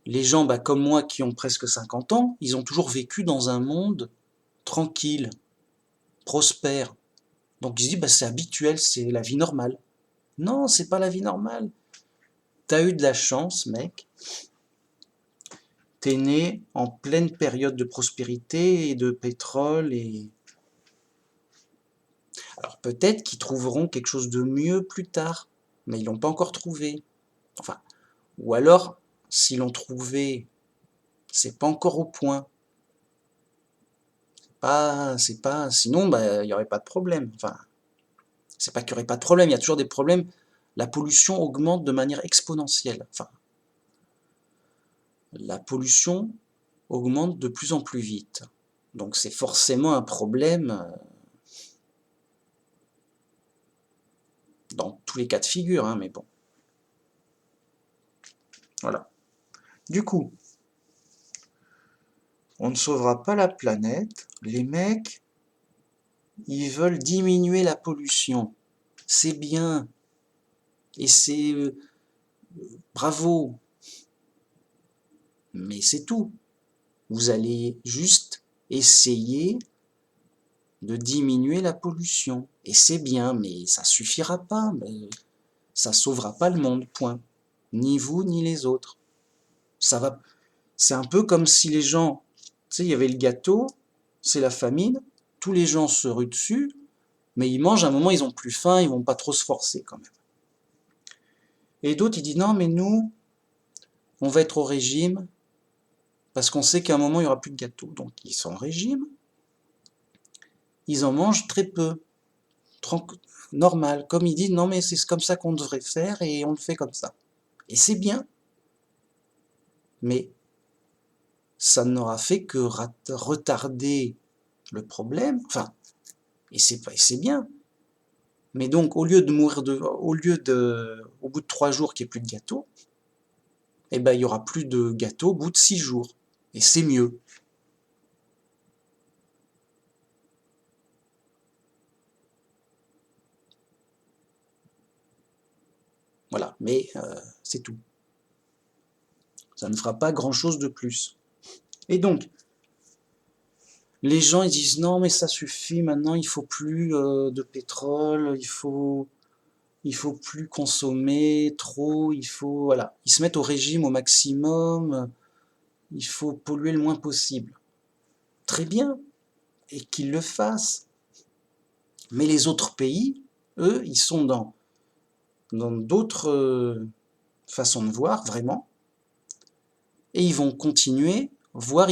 les gens bah, comme moi qui ont presque 50 ans, ils ont toujours vécu dans un monde tranquille, prospère. Donc ils se disent bah, c'est habituel, c'est la vie normale. Non, c'est pas la vie normale. T'as eu de la chance, mec. t'es né en pleine période de prospérité et de pétrole et... Alors peut-être qu'ils trouveront quelque chose de mieux plus tard, mais ils l'ont pas encore trouvé. Enfin, ou alors, s'ils l'ont trouvé, c'est pas encore au point. C'est pas, sinon, bah, il n'y aurait pas de problème. Enfin, c'est pas qu'il n'y aurait pas de problème, il y a toujours des problèmes. La pollution augmente de manière exponentielle. Enfin, la pollution augmente de plus en plus vite. Donc c'est forcément un problème dans tous les cas de figure, hein, mais bon. Voilà. Du coup, on ne sauvera pas la planète. Les mecs, ils veulent diminuer la pollution. C'est bien. Et c'est bravo. Mais c'est tout. Vous allez juste essayer de diminuer la pollution. Et c'est bien, mais ça suffira pas. Ça sauvera pas le monde, point. Ni vous, ni les autres. Ça va. C'est un peu comme si les gens, tu sais, il y avait le gâteau, c'est la famine, tous les gens se ruent dessus, mais ils mangent, à un moment, ils ont plus faim, ils vont pas trop se forcer quand même. Et d'autres, ils disent non, mais nous, on va être au régime, parce qu'on sait qu'à un moment, il y aura plus de gâteau. Donc, ils sont en régime, ils en mangent très peu, normal. Comme ils disent, non, mais c'est comme ça qu'on devrait faire, et on le fait comme ça. Et c'est bien. Mais ça n'aura fait que retarder le problème, enfin, et c'est bien. Mais donc, au bout de 3 jours qu'il n'y ait plus de gâteau, eh ben, il y aura plus de gâteau au bout de 6 jours. Et c'est mieux. Voilà, mais c'est tout. Ça ne fera pas grand-chose de plus. Et donc, les gens ils disent non, mais ça suffit, maintenant il faut plus de pétrole, il faut plus consommer trop, il faut... Voilà, ils se mettent au régime au maximum, il faut polluer le moins possible. Très bien, et qu'ils le fassent. Mais les autres pays, eux, ils sont dans d'autres façons de voir, vraiment, et ils vont continuer, voire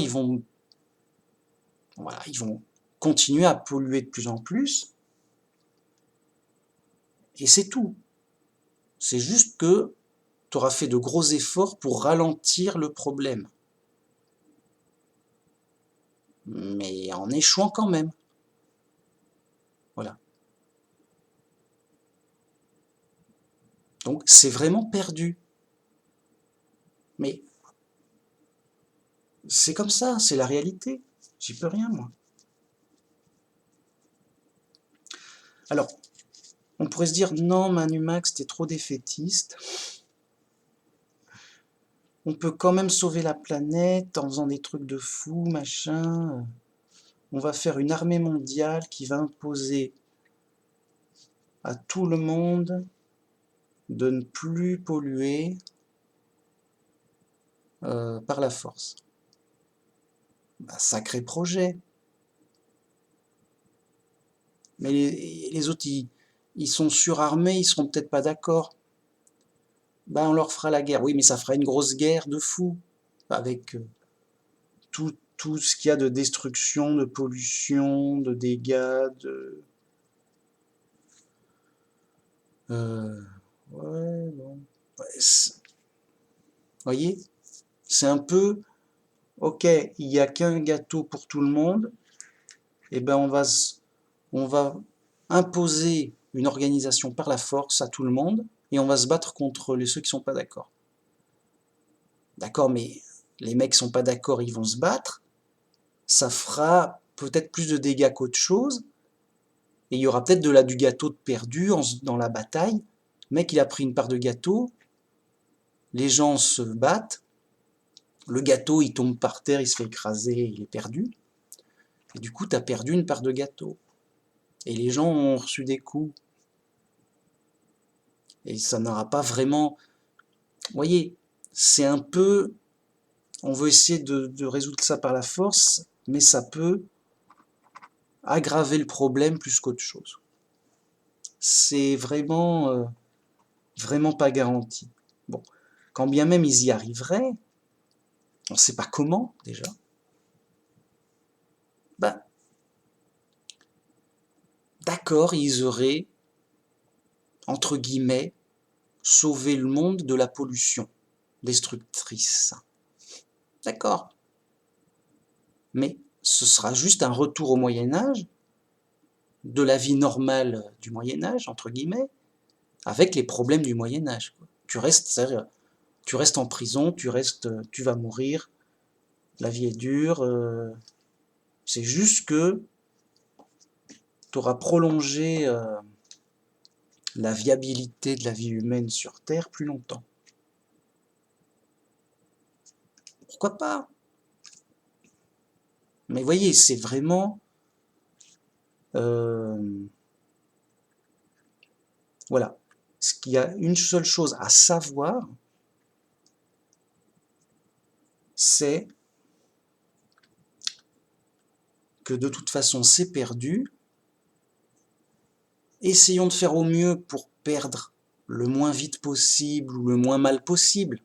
voilà, ils vont continuer à polluer de plus en plus, et c'est tout. C'est juste que tu auras fait de gros efforts pour ralentir le problème, mais en échouant quand même. Voilà. Donc c'est vraiment perdu. Mais c'est comme ça, c'est la réalité. J'y peux rien, moi. Alors, on pourrait se dire, non, Manu Max, t'es trop défaitiste. On peut quand même sauver la planète en faisant des trucs de fou, machin. On va faire une armée mondiale qui va imposer à tout le monde de ne plus polluer par la force. Bah, sacré projet. Mais les autres, ils sont surarmés, ils seront peut-être pas d'accord. Bah, on leur fera la guerre. Oui, mais ça fera une grosse guerre de fou, avec tout ce qu'il y a de destruction, de pollution, de dégâts, de... Ouais, bon. Ouais, voyez, c'est un peu, ok, il n'y a qu'un gâteau pour tout le monde, et ben on va imposer une organisation par la force à tout le monde, et on va se battre contre ceux qui sont pas d'accord. D'accord, mais les mecs sont pas d'accord, ils vont se battre, ça fera peut-être plus de dégâts qu'autre chose, et il y aura peut-être du gâteau de perdu dans la bataille. Le mec, il a pris une part de gâteau, les gens se battent, le gâteau, il tombe par terre, il se fait écraser, il est perdu. Et du coup, tu as perdu une part de gâteau. Et les gens ont reçu des coups. Et ça n'aura pas vraiment... Vous voyez, c'est un peu on veut essayer de résoudre ça par la force, mais ça peut aggraver le problème plus qu'autre chose. C'est vraiment pas garanti. Bon, quand bien même ils y arriveraient, on ne sait pas comment déjà, ben, d'accord, ils auraient, entre guillemets, sauvé le monde de la pollution destructrice. D'accord. Mais ce sera juste un retour au Moyen-Âge, de la vie normale du Moyen-Âge, entre guillemets, avec les problèmes du Moyen-Âge. Tu restes en prison, tu vas mourir, la vie est dure, c'est juste que tu auras prolongé la viabilité de la vie humaine sur Terre plus longtemps. Pourquoi pas? Mais voyez, c'est vraiment... voilà. Ce qu'il y a une seule chose à savoir, c'est que de toute façon c'est perdu. Essayons de faire au mieux pour perdre le moins vite possible ou le moins mal possible.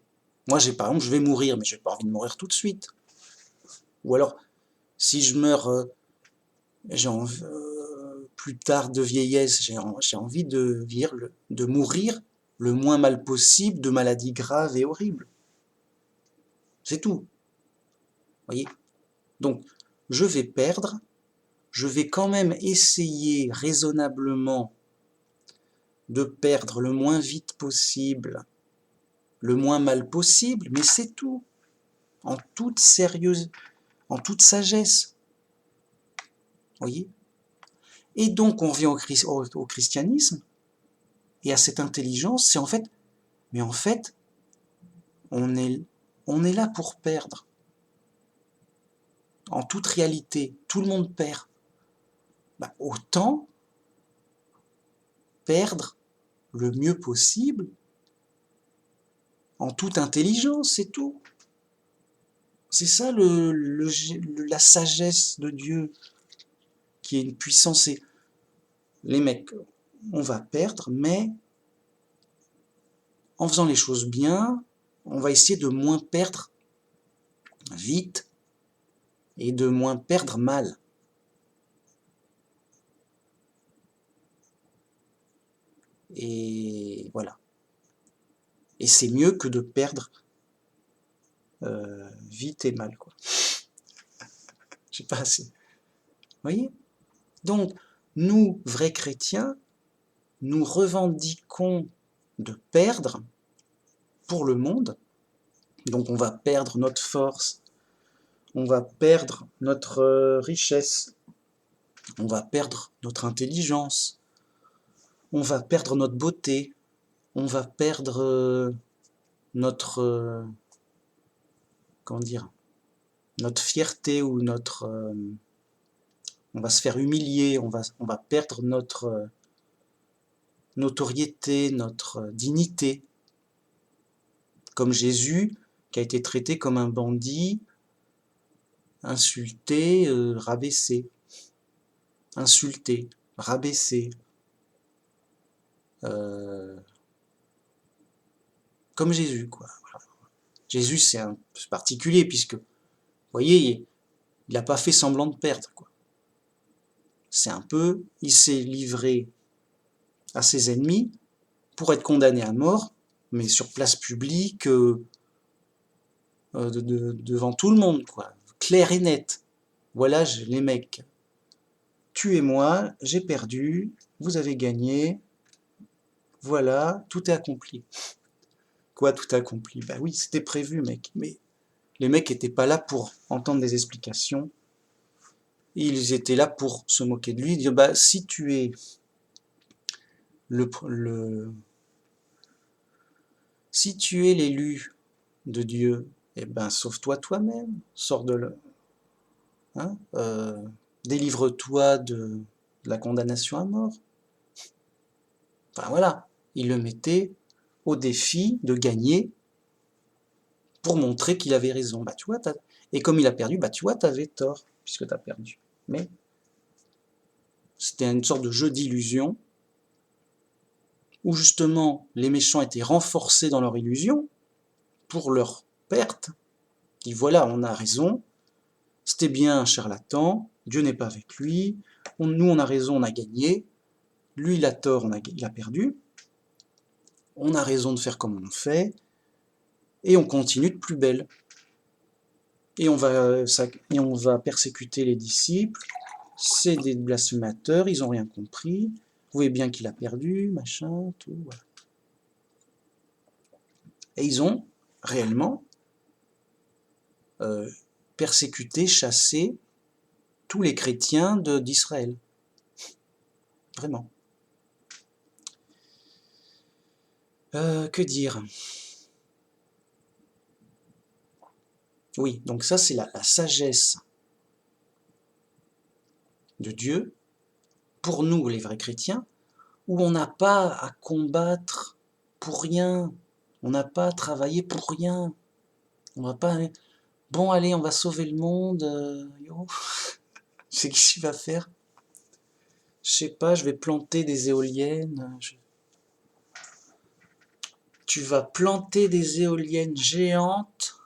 Moi, par exemple, je vais mourir, mais j'ai pas envie de mourir tout de suite. Ou alors, si je meurs plus tard de vieillesse, j'ai envie de mourir le moins mal possible de maladies graves et horribles. C'est tout. Voyez? Donc, je vais perdre, je vais quand même essayer raisonnablement de perdre le moins vite possible, le moins mal possible, mais c'est tout. En toute sagesse. Voyez? Et donc, on revient au christianisme et à cette intelligence, c'est en fait, mais en fait, on est là pour perdre. En toute réalité, tout le monde perd. Bah, autant perdre le mieux possible en toute intelligence, c'est tout. C'est ça la sagesse de Dieu, qui est une puissance. Et les mecs, on va perdre, mais en faisant les choses bien, on va essayer de moins perdre vite et de moins perdre mal. Et voilà. Et c'est mieux que de perdre vite et mal, quoi. Je sais pas si... Vous voyez? Donc, nous, vrais chrétiens, nous revendiquons de perdre pour le monde. Donc on va perdre notre force, on va perdre notre richesse, on va perdre notre intelligence, on va perdre notre beauté, on va perdre notre... comment dire? Notre fierté ou on va se faire humilier, on va perdre notre notoriété, notre dignité. Comme Jésus, qui a été traité comme un bandit, insulté, rabaissé. Insulté, rabaissé. Comme Jésus, quoi. Voilà. Jésus, c'est particulier, puisque, vous voyez, il n'a pas fait semblant de perdre, quoi. C'est un peu, il s'est livré à ses ennemis pour être condamné à mort, mais sur place publique, devant tout le monde, quoi. Clair et net. Voilà, les mecs, tuez-moi, j'ai perdu, vous avez gagné, voilà, tout est accompli. Quoi, tout est accompli? Bah oui, c'était prévu, mec, mais les mecs étaient pas là pour entendre des explications, ils étaient là pour se moquer de lui, dire, bah si tu es si tu es l'élu de Dieu, eh ben sauve-toi toi-même, sors de là, hein, délivre-toi de la condamnation à mort. Enfin voilà, il le mettait au défi de gagner pour montrer qu'il avait raison. Bah, tu vois, et comme il a perdu, bah, tu vois, tu avais tort, puisque tu as perdu. Mais c'était une sorte de jeu d'illusion, où justement, les méchants étaient renforcés dans leur illusion, pour leur perte. Ils disent, voilà, on a raison, c'était bien un charlatan, Dieu n'est pas avec lui, nous on a raison, on a gagné, lui il a tort, il a perdu, on a raison de faire comme on fait, et on continue de plus belle. Et on va persécuter les disciples, c'est des blasphémateurs, ils n'ont rien compris, vous voyez bien qu'il a perdu, machin, tout, voilà. Et ils ont réellement persécuté, chassé tous les chrétiens d'Israël. Vraiment. Que dire? Oui, donc ça c'est la sagesse de Dieu, pour nous les vrais chrétiens, où on n'a pas à combattre pour rien, on n'a pas à travailler pour rien, on va pas... Bon allez, on va sauver le monde, yo. C'est qui tu vas faire? Je sais pas, je vais planter des éoliennes. Tu vas planter des éoliennes géantes.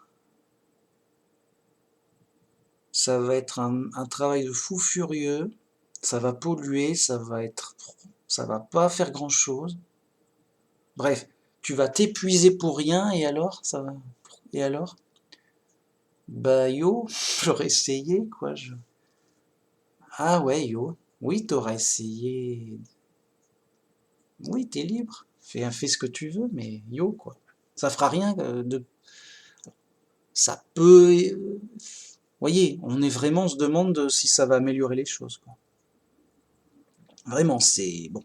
Ça va être un travail de fou furieux. Ça va polluer, ça va pas faire grand chose. Bref, tu vas t'épuiser pour rien et alors, ça va. Et alors? Bah yo, j'aurais essayé quoi. Ah ouais yo, oui t'auras essayé. Oui t'es libre, fais ce que tu veux, mais yo quoi. Ça fera rien de. Ça peut. Voyez, on se demande si ça va améliorer les choses quoi. Vraiment c'est bon.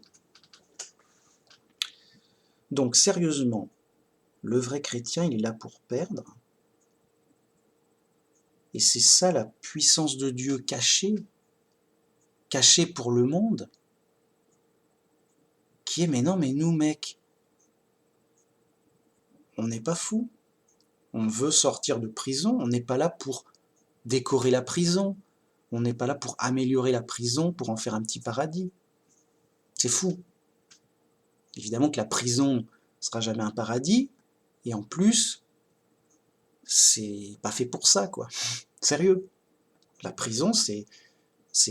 Donc sérieusement, le vrai chrétien il est là pour perdre. Et c'est ça la puissance de Dieu cachée pour le monde, qui est mais non mais nous mec, on n'est pas fous, on veut sortir de prison, on n'est pas là pour décorer la prison, on n'est pas là pour améliorer la prison, pour en faire un petit paradis. C'est fou. Évidemment que la prison ne sera jamais un paradis, et en plus, c'est pas fait pour ça quoi. Sérieux. La prison c'est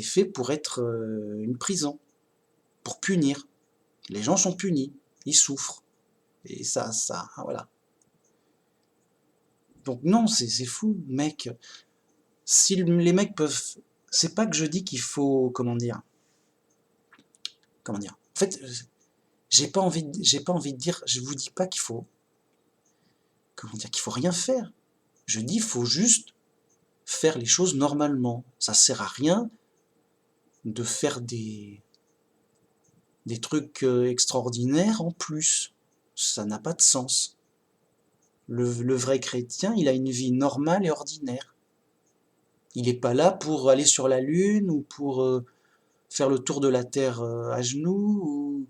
fait pour être une prison, pour punir. Les gens sont punis, ils souffrent. Et ça, voilà. Donc non, c'est fou, mec. Si les mecs peuvent... C'est pas que je dis qu'il faut... Comment dire? En fait, j'ai pas envie de dire... Je vous dis pas qu'il faut... Comment dire? Qu'il faut rien faire. Je dis qu'il faut juste faire les choses normalement. Ça sert à rien de faire des trucs extraordinaires en plus. Ça n'a pas de sens. Le vrai chrétien, il a une vie normale et ordinaire. Il n'est pas là pour aller sur la Lune ou pour faire le tour de la Terre à genoux.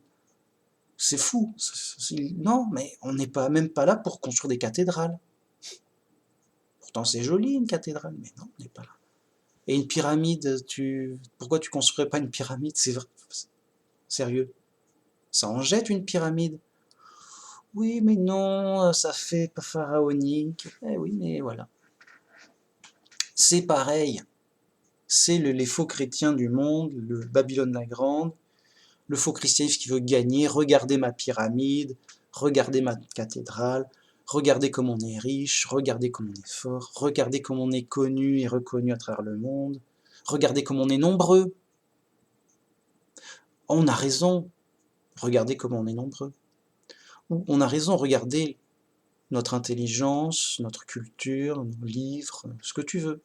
C'est fou. Non, mais on n'est pas même pas là pour construire des cathédrales. Pourtant, c'est joli une cathédrale, mais non, on n'est pas là. Et une pyramide, pourquoi tu construirais pas une pyramide? C'est vrai. Sérieux. Ça en jette une pyramide. Oui, mais non, ça fait pas pharaonique. Eh oui, mais voilà. C'est pareil. C'est les faux chrétiens du monde, le Babylone la Grande, le faux christianisme qui veut gagner. Regardez ma pyramide, regardez ma cathédrale, regardez comme on est riche, regardez comme on est fort, regardez comme on est connu et reconnu à travers le monde, regardez comme on est nombreux. On a raison, regardez comme on est nombreux. On a raison, regardez notre intelligence, notre culture, nos livres, ce que tu veux.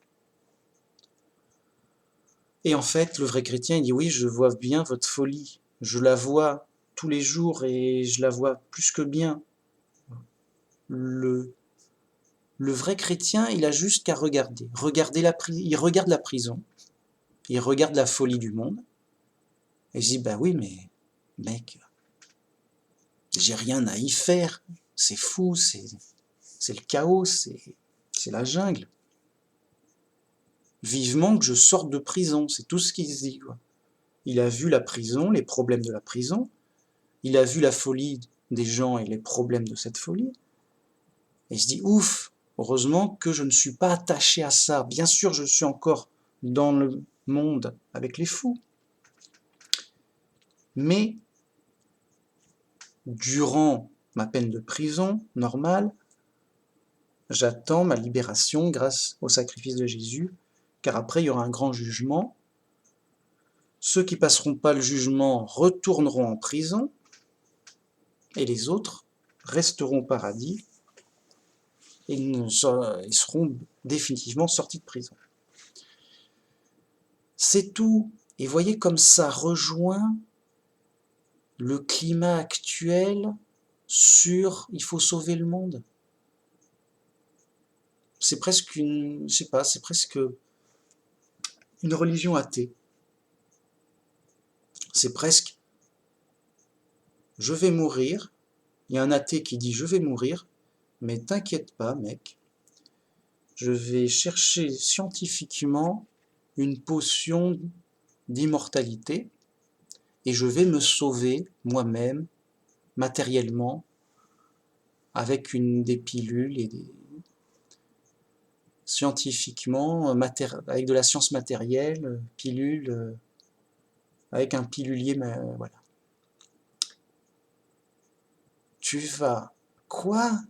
Et en fait, le vrai chrétien, il dit oui, je vois bien votre folie. Je la vois tous les jours et je la vois plus que bien. Le vrai chrétien, il a juste qu'à regarder. Il regarde la prison, il regarde la folie du monde, et il se dit, bah oui, mais mec, j'ai rien à y faire. C'est fou, c'est le chaos, c'est la jungle. Vivement que je sorte de prison, c'est tout ce qu'il se dit, quoi. Il a vu la prison, les problèmes de la prison, il a vu la folie des gens et les problèmes de cette folie, et il se dit, ouf, heureusement que je ne suis pas attaché à ça. Bien sûr, je suis encore dans le monde avec les fous, mais durant ma peine de prison normale, j'attends ma libération grâce au sacrifice de Jésus, car après il y aura un grand jugement. Ceux qui passeront pas le jugement retourneront en prison, et les autres resteront au paradis et ils seront définitivement sortis de prison. C'est tout. Et voyez comme ça rejoint le climat actuel sur il faut sauver le monde. C'est presque une, je sais pas, c'est presque une religion athée. C'est presque je vais mourir. Il y a un athée qui dit je vais mourir, mais t'inquiète pas, mec. Je vais chercher scientifiquement une potion d'immortalité et je vais me sauver moi-même matériellement avec des pilules et scientifiquement avec de la science matérielle, pilules, avec un pilulier, voilà. Tu vas quoi?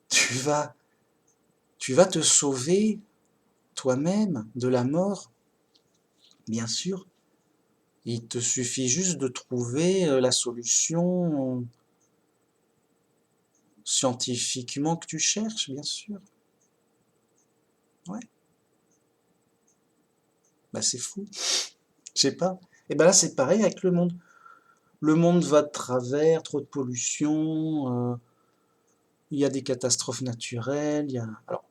Tu vas te sauver toi-même de la mort? Bien sûr. Il te suffit juste de trouver la solution scientifiquement que tu cherches, bien sûr. Ouais. Bah c'est fou. Je sais pas. Et ben là c'est pareil avec le monde. Le monde va de travers, trop de pollution, il y a des catastrophes naturelles, il y a... Alors,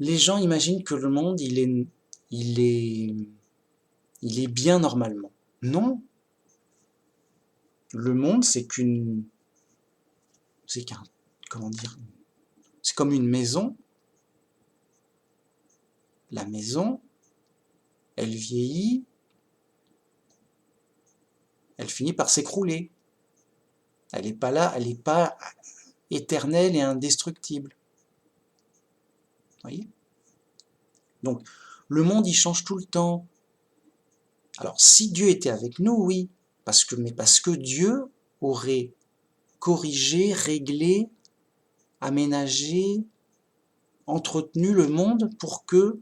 les gens imaginent que le monde, il est, il est bien normalement. Non. Le monde, c'est qu'un, comment dire, c'est comme une maison. La maison, elle vieillit, elle finit par s'écrouler. Elle n'est pas là, elle n'est pas éternelle et indestructible. Vous voyez? Donc, le monde, il change tout le temps. Alors, si Dieu était avec nous, oui, mais parce que Dieu aurait corrigé, réglé, aménagé, entretenu le monde pour que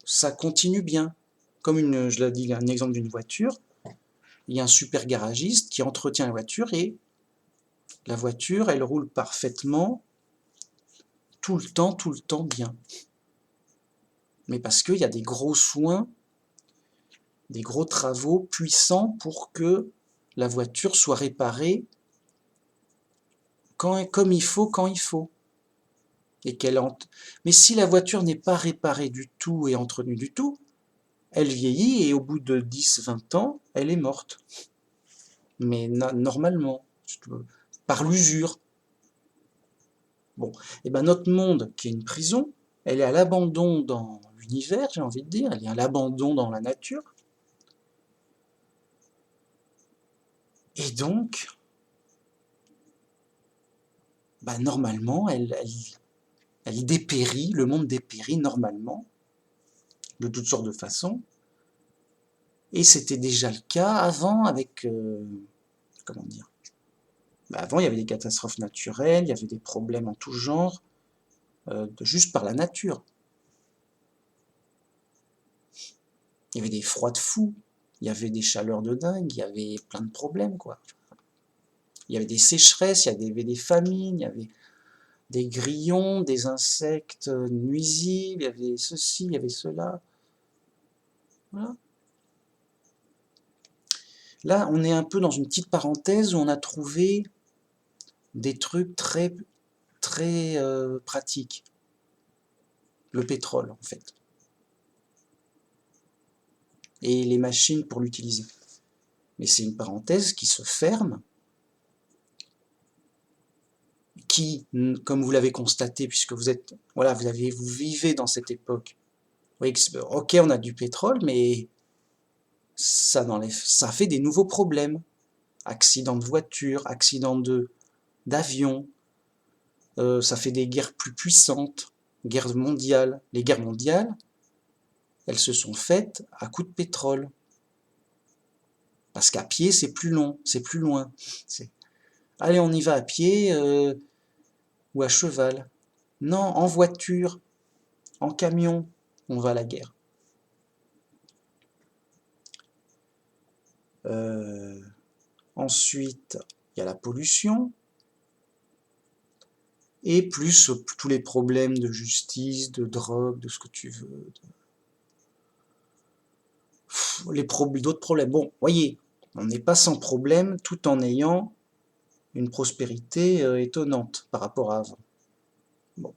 ça continue bien. Comme je l'ai dit, un exemple d'une voiture, il y a un super garagiste qui entretient la voiture et la voiture, elle roule parfaitement, tout le temps bien. Mais parce qu'il y a des gros soins, des gros travaux puissants pour que la voiture soit réparée comme il faut, quand il faut. Et Mais si la voiture n'est pas réparée du tout et entretenue du tout, elle vieillit et au bout de 10-20 ans, elle est morte. Mais normalement, par l'usure. Bon, et ben notre monde, qui est une prison, elle est à l'abandon dans l'univers, j'ai envie de dire, elle est à l'abandon dans la nature. Et donc, bah normalement, elle dépérit, le monde dépérit normalement, de toutes sortes de façons. Et c'était déjà le cas avant avec, comment dire, bah avant il y avait des catastrophes naturelles, il y avait des problèmes en tout genre, juste par la nature. Il y avait des froids de fou, il y avait des chaleurs de dingue, il y avait plein de problèmes, quoi. Il y avait des sécheresses, il y avait des famines, il y avait des grillons, des insectes nuisibles, il y avait ceci, il y avait cela. Voilà. Là, on est un peu dans une petite parenthèse où on a trouvé des trucs très, très pratiques. Le pétrole, en fait. Et les machines pour l'utiliser. Mais c'est une parenthèse qui se ferme qui, comme vous l'avez constaté, puisque vous êtes, voilà, vous vivez dans cette époque. Vous voyez que, ok, on a du pétrole, mais ça fait des nouveaux problèmes. Accidents de voiture, accidents d'avion, ça fait des guerres plus puissantes, guerres mondiales. Les guerres mondiales, elles se sont faites à coups de pétrole. Parce qu'à pied, c'est plus long, c'est plus loin. Allez, on y va à pied ou à cheval. Non, en voiture, en camion, on va à la guerre. Ensuite, il y a la pollution. Et plus tous les problèmes de justice, de drogue, de ce que tu veux. D'autres problèmes. Bon, voyez, on n'est pas sans problème tout en ayant une prospérité étonnante par rapport à avant. Bon.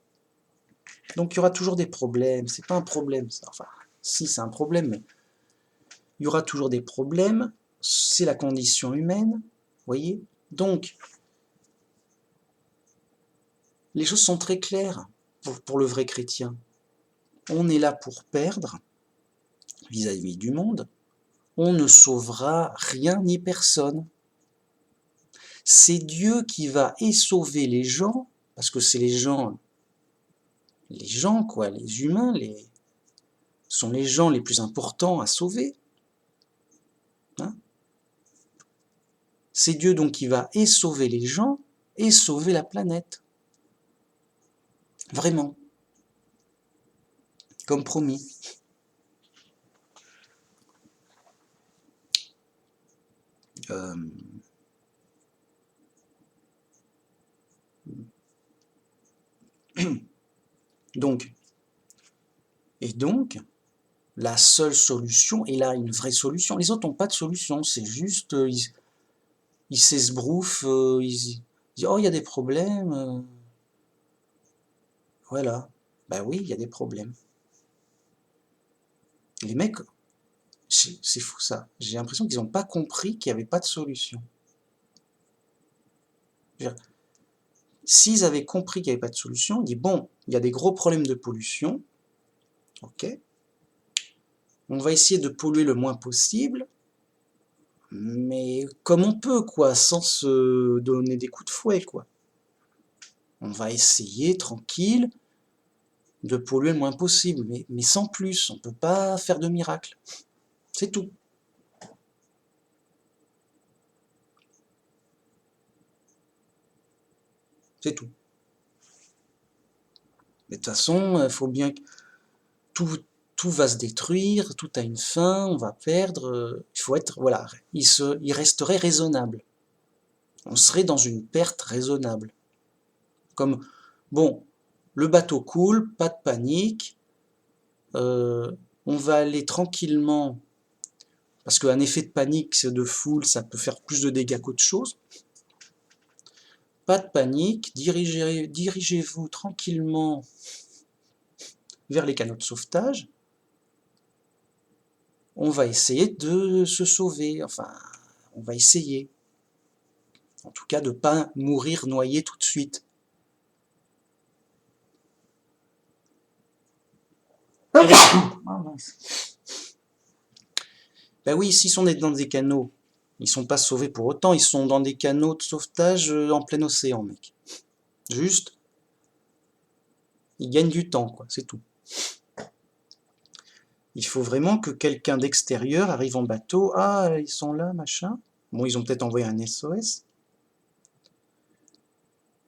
Donc il y aura toujours des problèmes, c'est pas un problème ça. Enfin, si c'est un problème, mais il y aura toujours des problèmes, c'est la condition humaine, voyez. Donc, les choses sont très claires pour le vrai chrétien. On est là pour perdre vis-à-vis du monde, on ne sauvera rien ni personne. C'est Dieu qui va sauver les gens, parce que c'est les gens quoi, les humains, sont les gens les plus importants à sauver. Hein? C'est Dieu donc qui va sauver les gens et sauver la planète. Vraiment. Comme promis. Donc, la seule solution, et là une vraie solution, les autres n'ont pas de solution, c'est juste, ils s'esbrouffent, ils disent, oh il y a des problèmes, voilà, bah oui, il y a des problèmes. Les mecs, c'est fou ça, j'ai l'impression qu'ils n'ont pas compris qu'il n'y avait pas de solution. S'ils avaient compris qu'il n'y avait pas de solution, ils disent, bon, il y a des gros problèmes de pollution, ok, on va essayer de polluer le moins possible, mais comme on peut, quoi, sans se donner des coups de fouet, quoi. On va essayer, tranquille, de polluer le moins possible, mais sans plus, on ne peut pas faire de miracle. C'est tout. C'est tout. Mais de toute façon, il faut bien que tout va se détruire, tout a une fin, on va perdre. Il faut être, voilà, il resterait raisonnable. On serait dans une perte raisonnable. Comme, bon, le bateau coule, pas de panique, on va aller tranquillement, parce qu'un effet de panique, de foule, ça peut faire plus de dégâts qu'autre chose. Pas de panique, dirigez-vous tranquillement vers les canaux de sauvetage. On va essayer de se sauver, enfin, on va essayer. En tout cas, de ne pas mourir noyé tout de suite. Ah mince. Ben oui, s'ils sont dans des canaux, ils sont pas sauvés pour autant, ils sont dans des canaux de sauvetage en plein océan, mec. Juste, ils gagnent du temps, quoi, c'est tout. Il faut vraiment que quelqu'un d'extérieur arrive en bateau. Ah, ils sont là, machin. Bon, ils ont peut-être envoyé un SOS.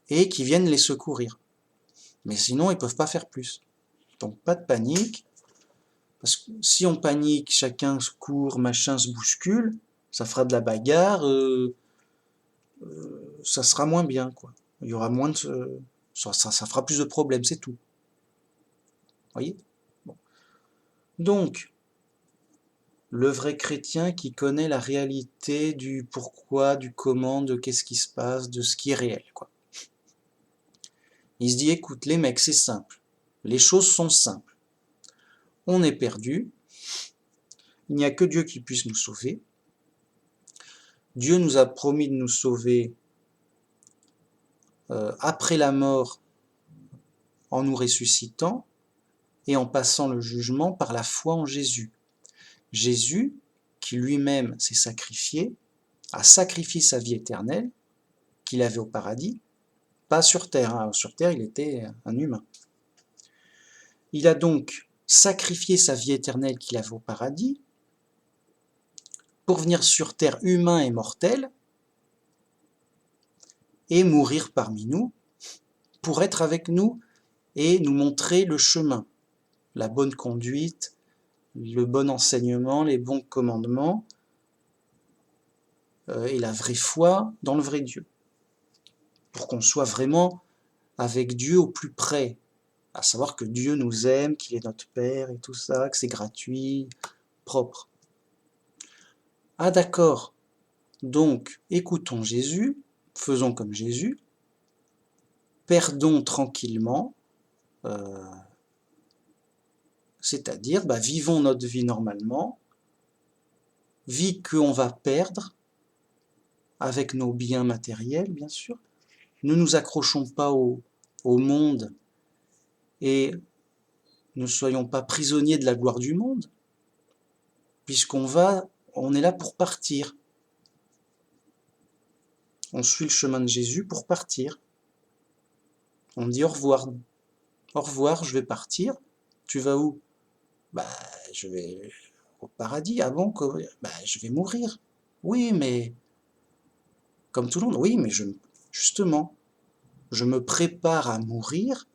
Et qu'ils viennent les secourir. Mais sinon, ils peuvent pas faire plus. Donc, pas de panique. Parce que si on panique, chacun se court, machin, se bouscule, ça fera de la bagarre, ça sera moins bien, quoi. Il y aura moins de... Ça fera plus de problèmes, c'est tout. Vous voyez? Bon. Donc, le vrai chrétien qui connaît la réalité du pourquoi, du comment, de qu'est-ce qui se passe, de ce qui est réel, quoi. Il se dit, écoute, les mecs, c'est simple. Les choses sont simples. On est perdu. Il n'y a que Dieu qui puisse nous sauver. Dieu nous a promis de nous sauver après la mort en nous ressuscitant et en passant le jugement par la foi en Jésus. Jésus, qui lui-même s'est sacrifié, a sacrifié sa vie éternelle qu'il avait au paradis, pas sur terre, hein. Sur terre il était un humain. Il a donc sacrifié sa vie éternelle qu'il avait au paradis pour venir sur terre humain et mortel et mourir parmi nous pour être avec nous et nous montrer le chemin, la bonne conduite, le bon enseignement, les bons commandements et la vraie foi dans le vrai Dieu, pour qu'on soit vraiment avec Dieu au plus près, à savoir que Dieu nous aime, qu'il est notre Père et tout ça, que c'est gratuit, propre. Ah d'accord, donc écoutons Jésus, faisons comme Jésus, perdons tranquillement, c'est-à-dire vivons notre vie normalement, vie qu'on va perdre avec nos biens matériels bien sûr, ne nous accrochons pas au monde et ne soyons pas prisonniers de la gloire du monde, on est là pour partir. On suit le chemin de Jésus pour partir. On dit au revoir. Au revoir, je vais partir. Tu vas où? Je vais au paradis. Ah bon? Je vais mourir. Oui, mais comme tout le monde. Oui, mais justement, je me prépare à mourir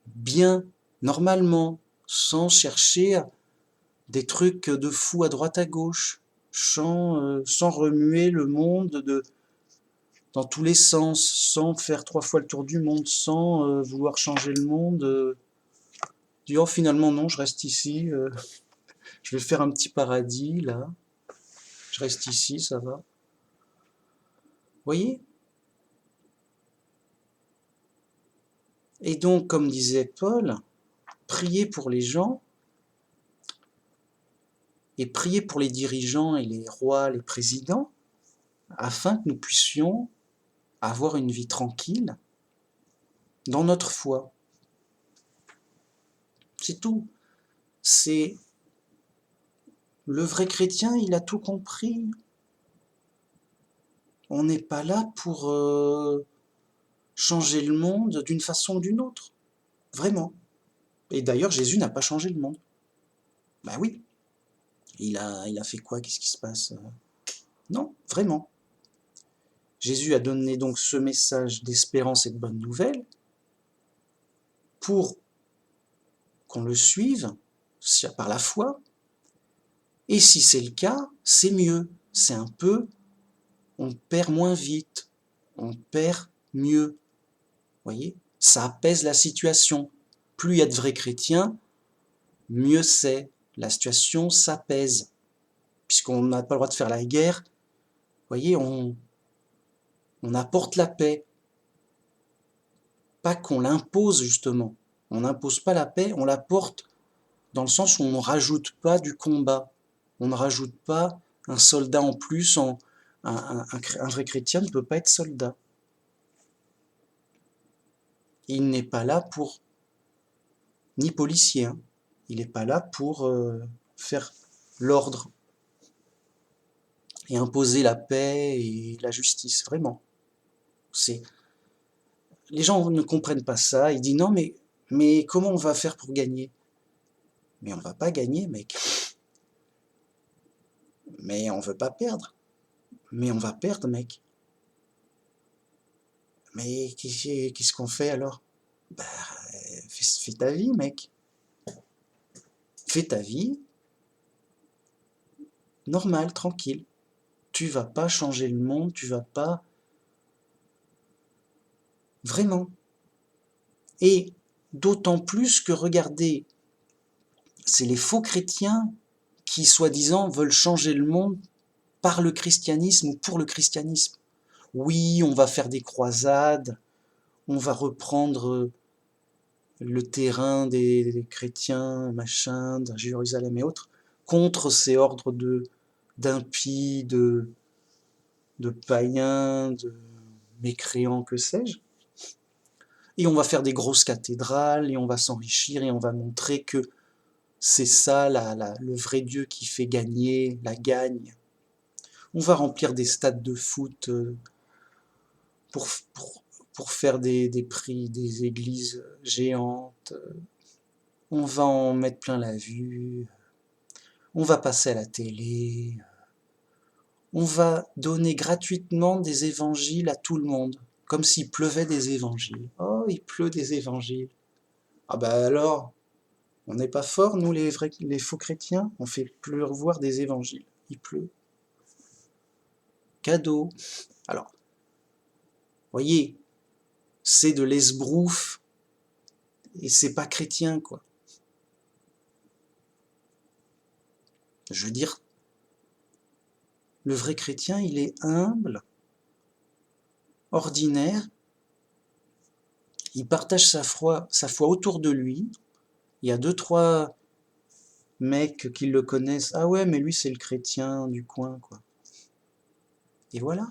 bien, normalement, sans chercher des trucs de fou à droite à gauche, sans remuer le monde dans tous les sens, sans faire 3 fois le tour du monde, sans vouloir changer le monde. Dire oh finalement non, je reste ici, je vais faire un petit paradis là, je reste ici, ça va. Voyez? Et donc, comme disait Paul, priez pour les gens et priez pour les dirigeants et les rois, les présidents, afin que nous puissions avoir une vie tranquille dans notre foi. C'est tout. C'est le vrai chrétien, il a tout compris. On n'est pas là pour changer le monde d'une façon ou d'une autre. Vraiment. Et d'ailleurs, Jésus n'a pas changé le monde. Ben oui. Il a fait quoi? Qu'est-ce qui se passe? Non, vraiment. Jésus a donné donc ce message d'espérance et de bonne nouvelle pour qu'on le suive par la foi. Et si c'est le cas, c'est mieux. C'est un peu, on perd moins vite, on perd mieux. Voyez, ça apaise la situation. Plus il y a de vrais chrétiens, mieux c'est. La situation s'apaise. Puisqu'on n'a pas le droit de faire la guerre, voyez, on apporte la paix. Pas qu'on l'impose justement. On n'impose pas la paix, on l'apporte dans le sens où on ne rajoute pas du combat. On ne rajoute pas un soldat en plus. Un vrai chrétien ne peut pas être soldat. Il n'est pas là pour ni policier, hein. Il n'est pas là pour faire l'ordre et imposer la paix et la justice, vraiment. Les gens ne comprennent pas ça, ils disent non mais comment on va faire pour gagner? Mais on va pas gagner, mec. Mais on veut pas perdre. Mais on va perdre, mec. Mais qu'est-ce qu'on fait alors? Fais ta vie, mec. Fais ta vie normale, tranquille. Tu vas pas changer le monde, tu vas pas... Vraiment. Et d'autant plus que, regardez, c'est les faux chrétiens qui, soi-disant, veulent changer le monde par le christianisme ou pour le christianisme. Oui, on va faire des croisades, on va reprendre le terrain des chrétiens, machin, de Jérusalem et autres, contre ces ordres d'impies, de païens, de mécréants, que sais-je. Et on va faire des grosses cathédrales, et on va s'enrichir, et on va montrer que c'est ça le vrai Dieu qui fait gagner, la gagne. On va remplir des stades de foot pour, pour, pour faire des prix, des églises géantes. On va en mettre plein la vue. On va passer à la télé. On va donner gratuitement des évangiles à tout le monde, comme s'il pleuvait des évangiles. Oh, il pleut des évangiles. Ah bah alors, on n'est pas forts, nous les faux chrétiens, on fait pleuvoir des évangiles. Il pleut. Cadeau. Alors, voyez, c'est de l'esbrouf et c'est pas chrétien, quoi. Je veux dire, le vrai chrétien, il est humble, ordinaire, il partage sa foi autour de lui. Il y a deux, trois mecs qui le connaissent. Ah ouais, mais lui, c'est le chrétien du coin, quoi. Et voilà.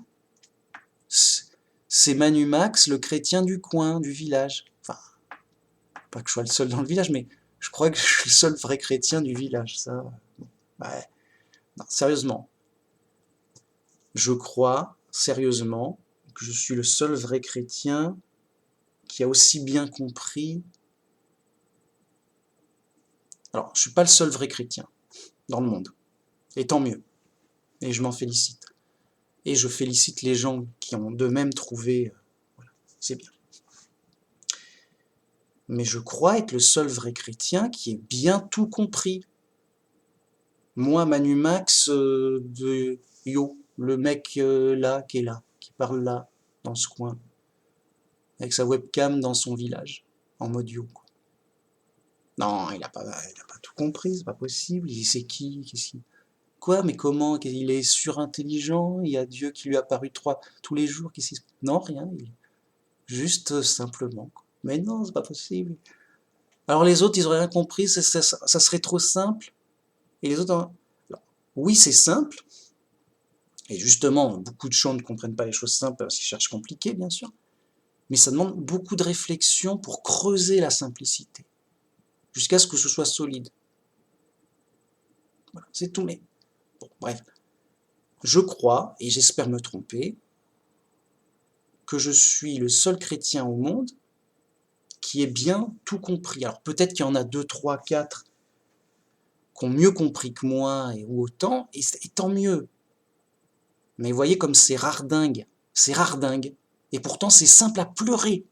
C'est Manu Max, le chrétien du coin, du village. Enfin, pas que je sois le seul dans le village, mais je crois que je suis le seul vrai chrétien du village. Ça, ouais. Non, sérieusement. Je crois, sérieusement, que je suis le seul vrai chrétien qui a aussi bien compris. Alors, je suis pas le seul vrai chrétien dans le monde. Et tant mieux. Et je m'en félicite. Et je félicite les gens qui ont d'eux-mêmes trouvé. Voilà, c'est bien. Mais je crois être le seul vrai chrétien qui ait bien tout compris. Moi, Manu Max de Yo, le mec là, qui parle là, dans ce coin, avec sa webcam dans son village, en mode Yo, quoi. Non, il a pas tout compris, c'est pas possible. C'est qui? Quoi? Mais comment? Il est surintelligent? Il y a Dieu qui lui est apparu tous les jours? Non, rien. Juste simplement, quoi. Mais non, c'est pas possible. Alors les autres, ils auraient rien compris, ça serait trop simple. Et les autres, alors, oui, c'est simple. Et justement, beaucoup de gens ne comprennent pas les choses simples parce qu'ils cherchent compliqué, bien sûr. Mais ça demande beaucoup de réflexion pour creuser la simplicité, jusqu'à ce que ce soit solide. Voilà, c'est tout. Mais bon, bref, je crois, et j'espère me tromper, que je suis le seul chrétien au monde qui ait bien tout compris. Alors peut-être qu'il y en a 2, 3, 4 qui ont mieux compris que moi ou autant, et tant mieux. Mais vous voyez comme c'est rare dingue. C'est rare dingue. Et pourtant c'est simple à pleurer.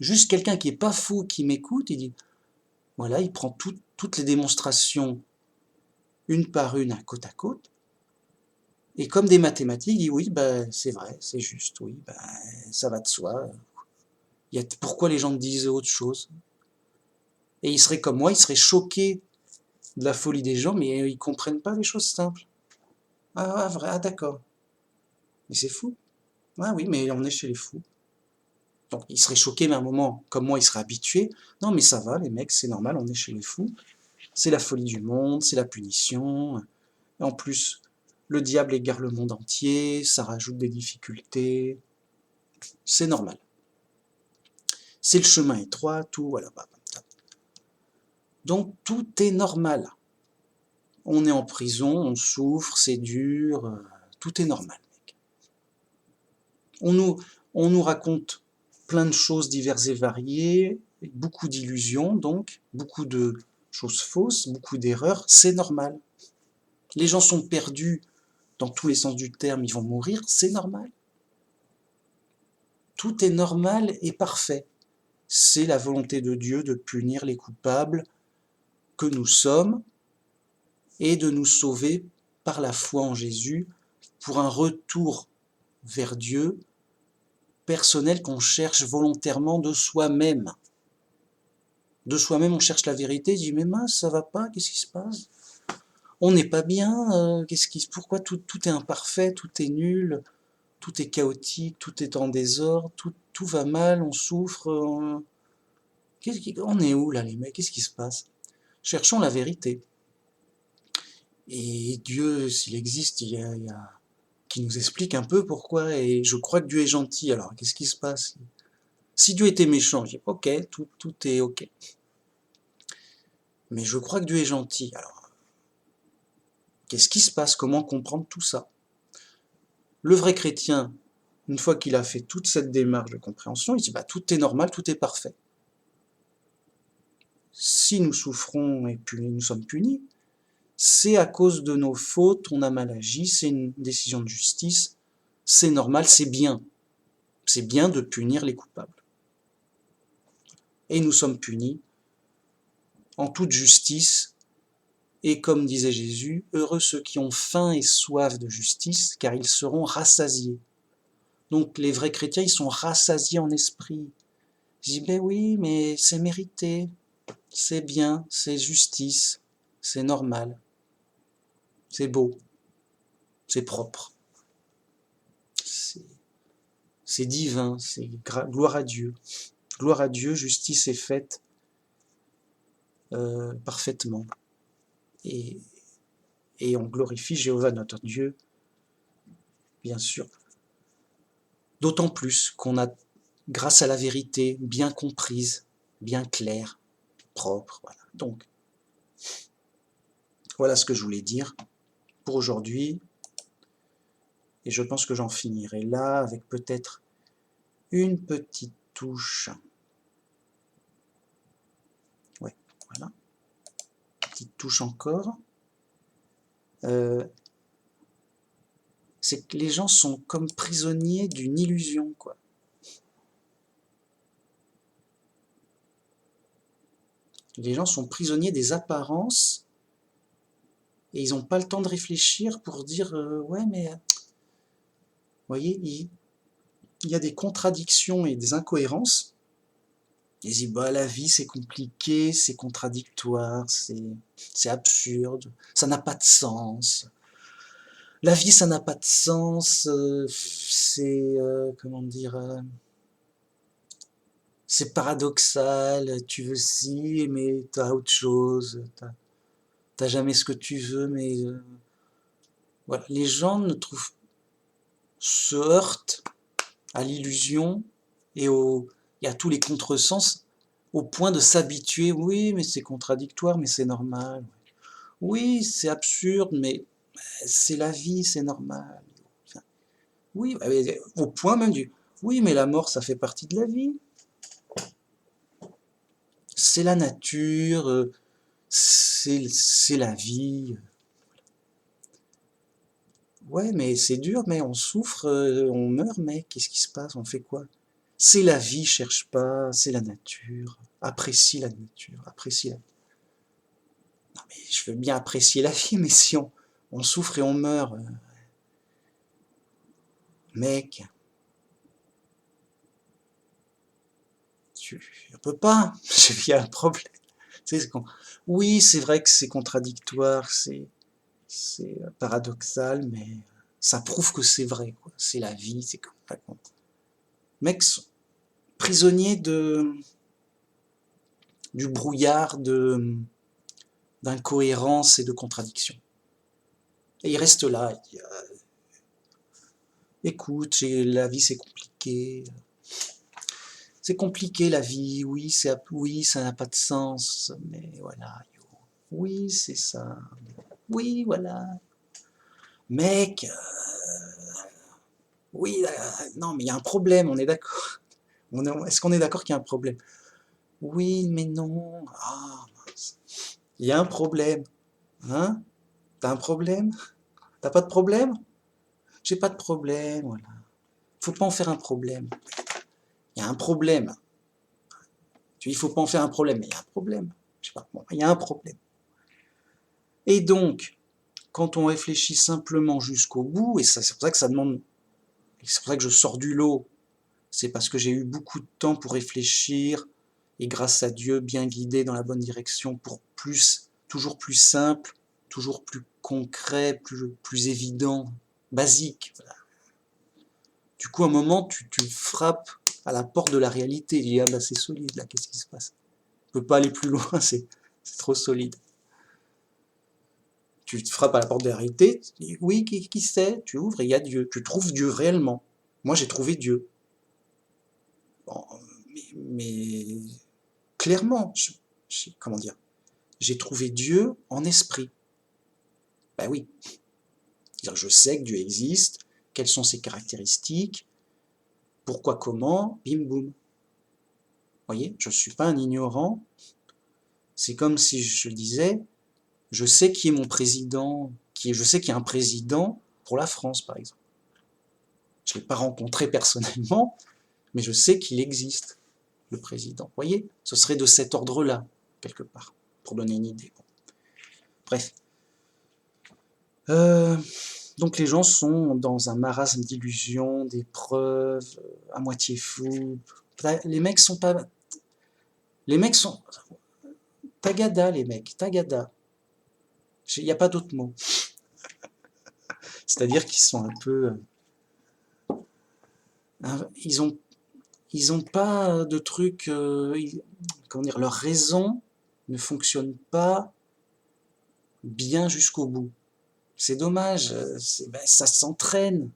Juste quelqu'un qui est pas fou, qui m'écoute, il dit, voilà, il prend toutes les démonstrations une par une, à côte, et comme des mathématiques, il dit oui, ben, c'est vrai, c'est juste, oui, ben, ça va de soi. Pourquoi les gens disent autre chose? Et il serait comme moi, il serait choqué de la folie des gens, mais ils comprennent pas les choses simples. Ah, vrai, ah d'accord. Mais c'est fou. Ah oui, mais on est chez les fous. Donc il serait choqué, mais à un moment, comme moi, il serait habitué. Non, mais ça va, les mecs, c'est normal, on est chez les fous. C'est la folie du monde, c'est la punition. Et en plus, le diable égare le monde entier, ça rajoute des difficultés. C'est normal. C'est le chemin étroit, tout, voilà. Donc tout est normal. On est en prison, on souffre, c'est dur, tout est normal, mec. On nous raconte plein de choses diverses et variées, beaucoup d'illusions, donc, beaucoup de choses fausses, beaucoup d'erreurs, c'est normal. Les gens sont perdus dans tous les sens du terme, ils vont mourir, c'est normal. Tout est normal et parfait. C'est la volonté de Dieu de punir les coupables que nous sommes et de nous sauver par la foi en Jésus pour un retour vers Dieu personnel qu'on cherche volontairement de soi-même. De soi-même, on cherche la vérité, dit mais mince, ça va pas, qu'est-ce qui se passe? On n'est pas bien, pourquoi tout est imparfait, tout est nul, tout est chaotique, tout est en désordre, tout va mal, on souffre. On est où là les mecs? Qu'est-ce qui se passe? Cherchons la vérité. Et Dieu, s'il existe, il y a qui nous explique un peu pourquoi. Et je crois que Dieu est gentil. Alors, qu'est-ce qui se passe? Si Dieu était méchant, je dis ok, tout est ok. Mais je crois que Dieu est gentil. Alors, qu'est-ce qui se passe? Comment comprendre tout ça? Le vrai chrétien, une fois qu'il a fait toute cette démarche de compréhension, il dit bah, tout est normal, tout est parfait. Si nous souffrons et puis nous sommes punis, c'est à cause de nos fautes, on a mal agi, c'est une décision de justice, c'est normal, c'est bien. C'est bien de punir les coupables. Et nous sommes punis en toute justice, et comme disait Jésus, heureux ceux qui ont faim et soif de justice, car ils seront rassasiés. Donc les vrais chrétiens, ils sont rassasiés en esprit. Je dis, ben oui, mais c'est mérité, c'est bien, c'est justice, c'est normal, c'est beau, c'est propre, c'est divin, c'est gloire à Dieu. Gloire à Dieu, justice est faite parfaitement. Et on glorifie Jéhovah notre Dieu, bien sûr. D'autant plus qu'on a, grâce à la vérité bien comprise, bien claire, propre. Voilà. Donc, voilà ce que je voulais dire pour aujourd'hui. Et je pense que j'en finirai là avec peut-être une petite touche. Ouais, voilà. Petite touche encore. C'est que les gens sont comme prisonniers d'une illusion, quoi. Les gens sont prisonniers des apparences et ils n'ont pas le temps de réfléchir pour dire ouais, mais vous voyez, il y a des contradictions et des incohérences. Ils disent bah, la vie c'est compliqué, c'est contradictoire, c'est absurde, ça n'a pas de sens. La vie ça n'a pas de sens, c'est comment dire, c'est paradoxal, tu veux ci mais t'as autre chose, t'as jamais ce que tu veux, mais voilà, les gens ne trouvent, se heurtent à l'illusion et à tous les contresens au point de s'habituer. Oui, mais c'est contradictoire, mais c'est normal. Oui, c'est absurde, mais c'est la vie, c'est normal. Enfin, oui, au point même du oui, mais la mort, ça fait partie de la vie. C'est la nature, c'est la vie. Ouais, mais c'est dur, mais on souffre, on meurt, mais qu'est-ce qui se passe? On fait quoi? C'est la vie, cherche pas, c'est la nature. Apprécie la nature, apprécie la vie. Non, mais je veux bien apprécier la vie, mais si on souffre et on meurt, mec, on peut pas. Il y a un problème. Tu sais, oui, c'est vrai que c'est contradictoire, c'est paradoxal, mais ça prouve que c'est vrai, quoi. C'est la vie, c'est comme ça. Mec, prisonnier du brouillard d'incohérence et de contradiction. Et il reste là, il dit, écoute, la vie c'est compliqué. C'est compliqué la vie, oui, oui, ça n'a pas de sens, mais voilà. Oui, c'est ça. Oui, voilà. Mec, oui, non, mais il y a un problème, on est d'accord. Est-ce qu'on est d'accord qu'il y a un problème? Oui, mais non. Ah, mince. Il y a un problème. Hein? T'as un problème? T'as pas de problème? J'ai pas de problème, voilà. Faut pas en faire un problème. Il y a un problème. Il faut pas en faire un problème, mais il y a un problème. Je sais pas, bon, il y a un problème. Et donc, quand on réfléchit simplement jusqu'au bout, et c'est pour ça que ça demande, c'est pour ça que je sors du lot, c'est parce que j'ai eu beaucoup de temps pour réfléchir, et grâce à Dieu, bien guidé dans la bonne direction pour toujours plus simple, toujours plus concret, plus évident, basique. Voilà. Du coup, à un moment, tu frappes à la porte de la réalité. Tu dis, ah bah c'est solide là, qu'est-ce qui se passe? On peut pas aller plus loin, c'est trop solide. Tu te frappes à la porte de la réalité, tu dis, oui, qui c'est? Tu ouvres et il y a Dieu. Tu trouves Dieu réellement. Moi, j'ai trouvé Dieu. Bon, mais clairement, comment dire, j'ai trouvé Dieu en esprit. Ben oui, c'est-à-dire, je sais que Dieu existe, quelles sont ses caractéristiques, pourquoi, comment, bim boum. Vous voyez, je ne suis pas un ignorant. C'est comme si je disais, je sais qui est mon président, je sais qu'il y a un président pour la France, par exemple. Je ne l'ai pas rencontré personnellement, mais je sais qu'il existe, le président. Vous voyez, ce serait de cet ordre-là, quelque part, pour donner une idée. Bon. Bref. Donc les gens sont dans un marasme d'illusions, d'épreuves, à moitié fous. Les mecs sont pas... Les mecs sont... Tagada, les mecs, tagada. Il n'y a pas d'autre mot. C'est-à-dire qu'ils sont un peu... Ils ont pas de truc... comment dire, leur raison ne fonctionne pas bien jusqu'au bout. C'est dommage, ben, ça s'entraîne,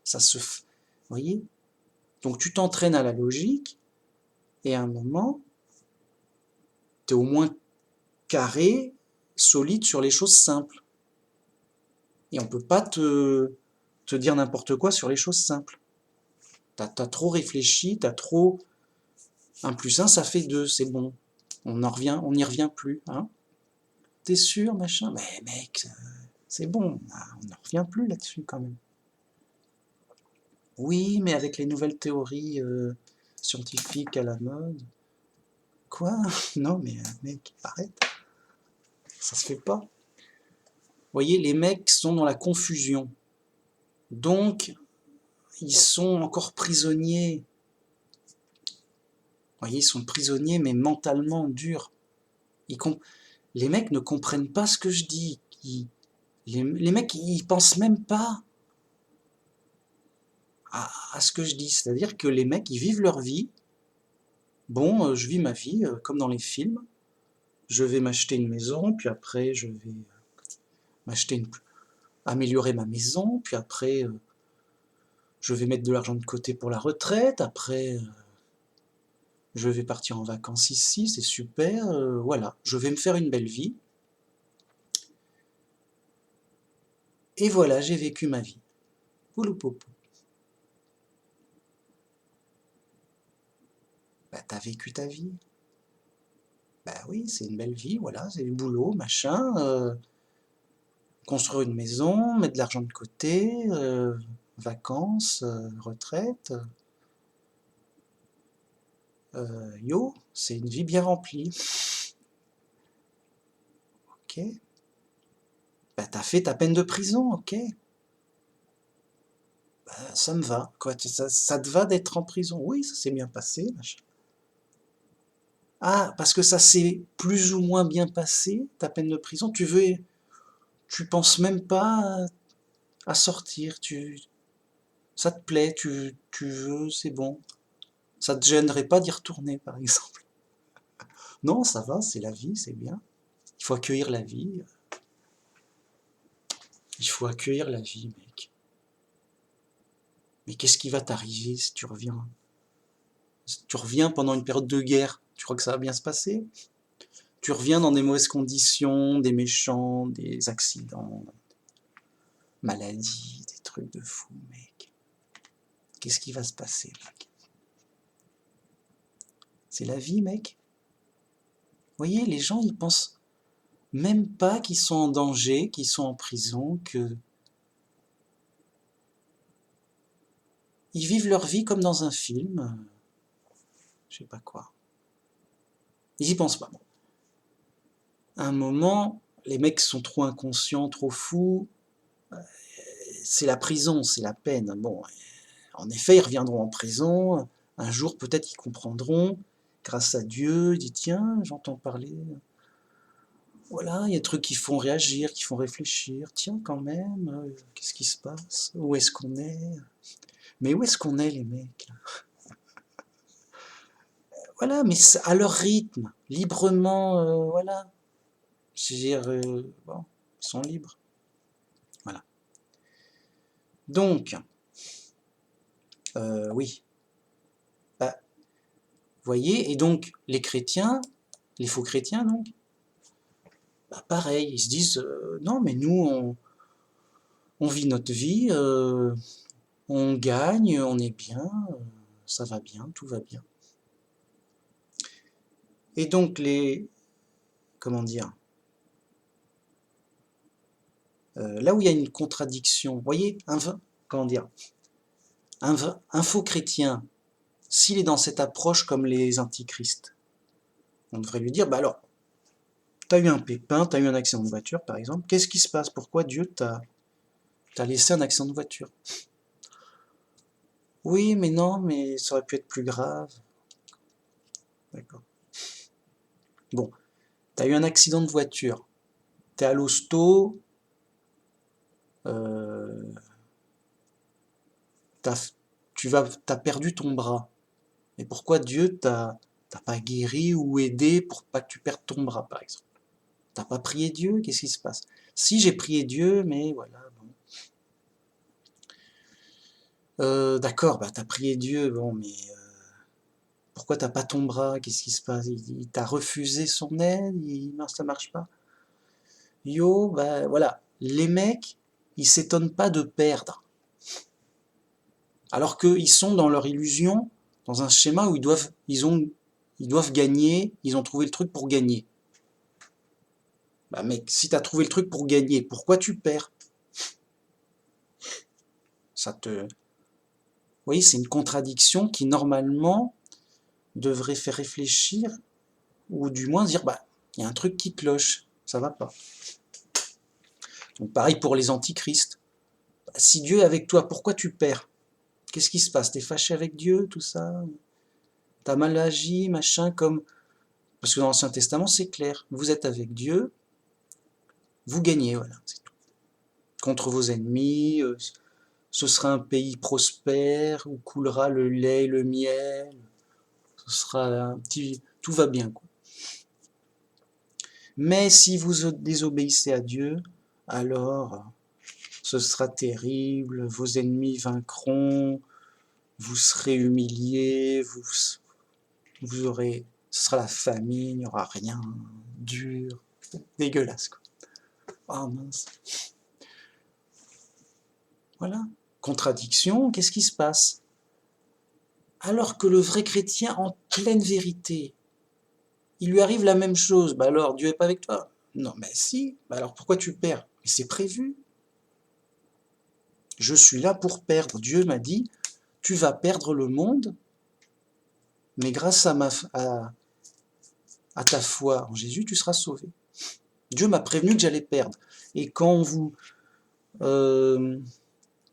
ça se... Vous voyez? Donc tu t'entraînes à la logique, et à un moment, tu es au moins carré, solide sur les choses simples. Et on peut pas te dire n'importe quoi sur les choses simples. T'as trop réfléchi, t'as trop... 1 plus 1, ça fait 2, c'est bon. On n'y revient plus. Hein. T'es sûr, machin? Mais mec, c'est bon, on n'en revient plus là-dessus quand même. Oui, mais avec les nouvelles théories scientifiques à la mode. Quoi? Non, mais mec, arrête. Ça se fait pas. Vous voyez, les mecs sont dans la confusion. Donc, ils sont encore prisonniers. Vous voyez, ils sont prisonniers, mais mentalement durs. Les mecs ne comprennent pas ce que je dis. Les mecs, ils pensent même pas à ce que je dis. C'est-à-dire que les mecs, ils vivent leur vie. Bon, je vis ma vie, comme dans les films. Je vais m'acheter une maison, puis après, je vais améliorer ma maison, puis après, je vais mettre de l'argent de côté pour la retraite, après, je vais partir en vacances ici, c'est super, voilà, je vais me faire une belle vie. Et voilà, j'ai vécu ma vie. Pouloupoupou. Bah, t'as vécu ta vie. Bah oui, c'est une belle vie, voilà, c'est du boulot, machin, construire une maison, mettre de l'argent de côté, vacances, retraite. Yo, c'est une vie bien remplie. Ok. Bah, t'as fait ta peine de prison, ok. Bah, ça me va. Quoi, ça te va d'être en prison? Oui, ça s'est bien passé, machin. Ah, parce que ça s'est plus ou moins bien passé, ta peine de prison, tu penses même pas à sortir, ça te plaît, tu veux, c'est bon. Ça te gênerait pas d'y retourner, par exemple. Non, ça va, c'est la vie, c'est bien. Il faut accueillir la vie. Il faut accueillir la vie, mec. Mais qu'est-ce qui va t'arriver si tu reviens? Si tu reviens pendant une période de guerre, tu crois que ça va bien se passer? Tu reviens dans des mauvaises conditions, des méchants, des accidents, maladies, des trucs de fou, mec. Qu'est-ce qui va se passer, mec? C'est la vie, mec. Vous voyez, les gens, ils pensent même pas qu'ils sont en danger, qu'ils sont en prison, que... Ils vivent leur vie comme dans un film, je sais pas quoi. Ils y pensent pas. Bon. À un moment, les mecs sont trop inconscients, trop fous. C'est la prison, c'est la peine. Bon, en effet, ils reviendront en prison. Un jour, peut-être, ils comprendront. Grâce à Dieu, ils disent tiens, j'entends parler. Voilà, il y a des trucs qui font réagir, qui font réfléchir. Tiens, quand même, qu'est-ce qui se passe? Où est-ce qu'on est? Mais où est-ce qu'on est, les mecs? Voilà, mais à leur rythme, librement, voilà. Je veux dire, bon, ils sont libres. Voilà. Donc, oui. Bah, vous voyez? Et donc, les chrétiens, les faux chrétiens, donc, bah pareil, ils se disent non, mais nous, on vit notre vie, on gagne, on est bien, ça va bien, tout va bien. Et donc, comment dire, là où il y a une contradiction, vous voyez, comment dire, un faux chrétien, s'il est dans cette approche comme les antichrists, on devrait lui dire, bah alors, tu as eu un pépin, tu as eu un accident de voiture, par exemple, qu'est-ce qui se passe? Pourquoi Dieu t'a laissé un accident de voiture? Oui, mais non, mais ça aurait pu être plus grave. D'accord. Bon, tu as eu un accident de voiture, tu es à l'hosto, euh, t'as perdu ton bras. Mais pourquoi Dieu t'as pas guéri ou aidé pour pas que tu perdes ton bras, par exemple? T'as pas prié Dieu? Qu'est-ce qui se passe? Si, j'ai prié Dieu, mais voilà, bon. D'accord, bah t'as prié Dieu, bon, mais pourquoi t'as pas ton bras? Qu'est-ce qui se passe? Il t'a refusé son aide? Non, ça marche pas. Yo, bah voilà. Les mecs, ils s'étonnent pas de perdre. Alors qu'ils sont dans leur illusion, dans un schéma où ils doivent gagner, ils ont trouvé le truc pour gagner. Bah mec, si t'as trouvé le truc pour gagner, pourquoi tu perds? Vous voyez, c'est une contradiction qui normalement devrait faire réfléchir, ou du moins dire, bah, il y a un truc qui cloche, ça va pas. Donc pareil pour les antichrists. Bah, si Dieu est avec toi, pourquoi tu perds? Qu'est-ce qui se passe? T'es fâché avec Dieu, tout ça? T'as mal agi, machin, comme... Parce que dans l'Ancien Testament, c'est clair. Vous êtes avec Dieu, vous gagnez, voilà, c'est tout. Contre vos ennemis, ce sera un pays prospère, où coulera le lait et le miel, ce sera un petit... Tout va bien, quoi. Mais si vous désobéissez à Dieu, alors ce sera terrible, vos ennemis vaincront, vous serez humiliés, vous aurez... Ce sera la famine, il n'y aura rien, dur, dégueulasse, quoi. Ah mince. Voilà. Contradiction, qu'est-ce qui se passe? Alors que le vrai chrétien, en pleine vérité, il lui arrive la même chose, bah alors Dieu est pas avec toi? Non, mais si, bah alors pourquoi tu perds? Mais c'est prévu. Je suis là pour perdre. Dieu m'a dit, tu vas perdre le monde, mais grâce à ta foi en Jésus, tu seras sauvé. Dieu m'a prévenu que j'allais perdre. Et euh,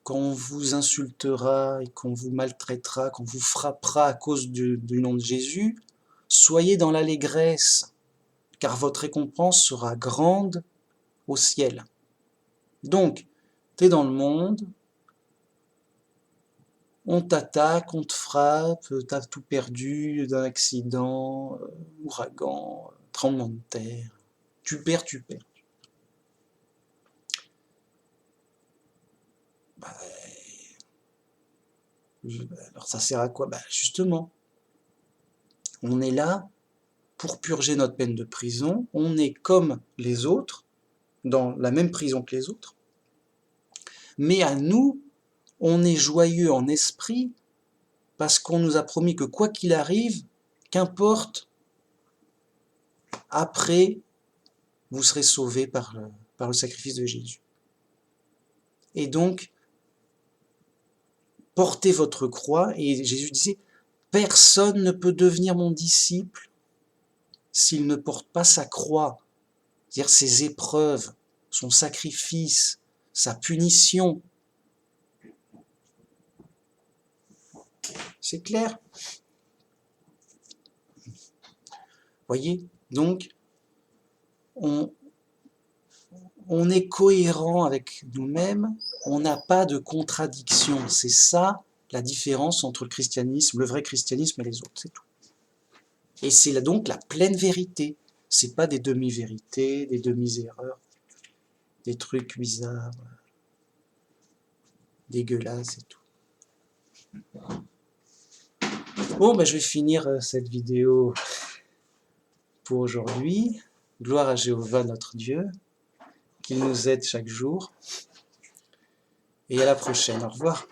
quand on vous insultera et qu'on vous maltraitera, qu'on vous frappera à cause du nom de Jésus, soyez dans l'allégresse, car votre récompense sera grande au ciel. Donc, tu es dans le monde, on t'attaque, on te frappe, t'as tout perdu d'un accident, ouragan, tremblement de terre. Tu perds, tu perds. Bah, alors ça sert à quoi? Bah, justement, on est là pour purger notre peine de prison, on est comme les autres, dans la même prison que les autres, mais à nous, on est joyeux en esprit parce qu'on nous a promis que quoi qu'il arrive, qu'importe, après, vous serez sauvés par le sacrifice de Jésus. Et donc, portez votre croix, et Jésus disait, personne ne peut devenir mon disciple s'il ne porte pas sa croix, c'est-à-dire ses épreuves, son sacrifice, sa punition. C'est clair? Voyez? Donc, on, on est cohérent avec nous-mêmes, on n'a pas de contradiction. C'est ça la différence entre le christianisme, le vrai christianisme et les autres, c'est tout. Et c'est là donc la pleine vérité. C'est pas des demi-vérités, des demi-erreurs, des trucs bizarres, dégueulasses et tout. Bon, ben, je vais finir cette vidéo pour aujourd'hui. Gloire à Jéhovah notre Dieu, qu'il nous aide chaque jour. Et à la prochaine. Au revoir.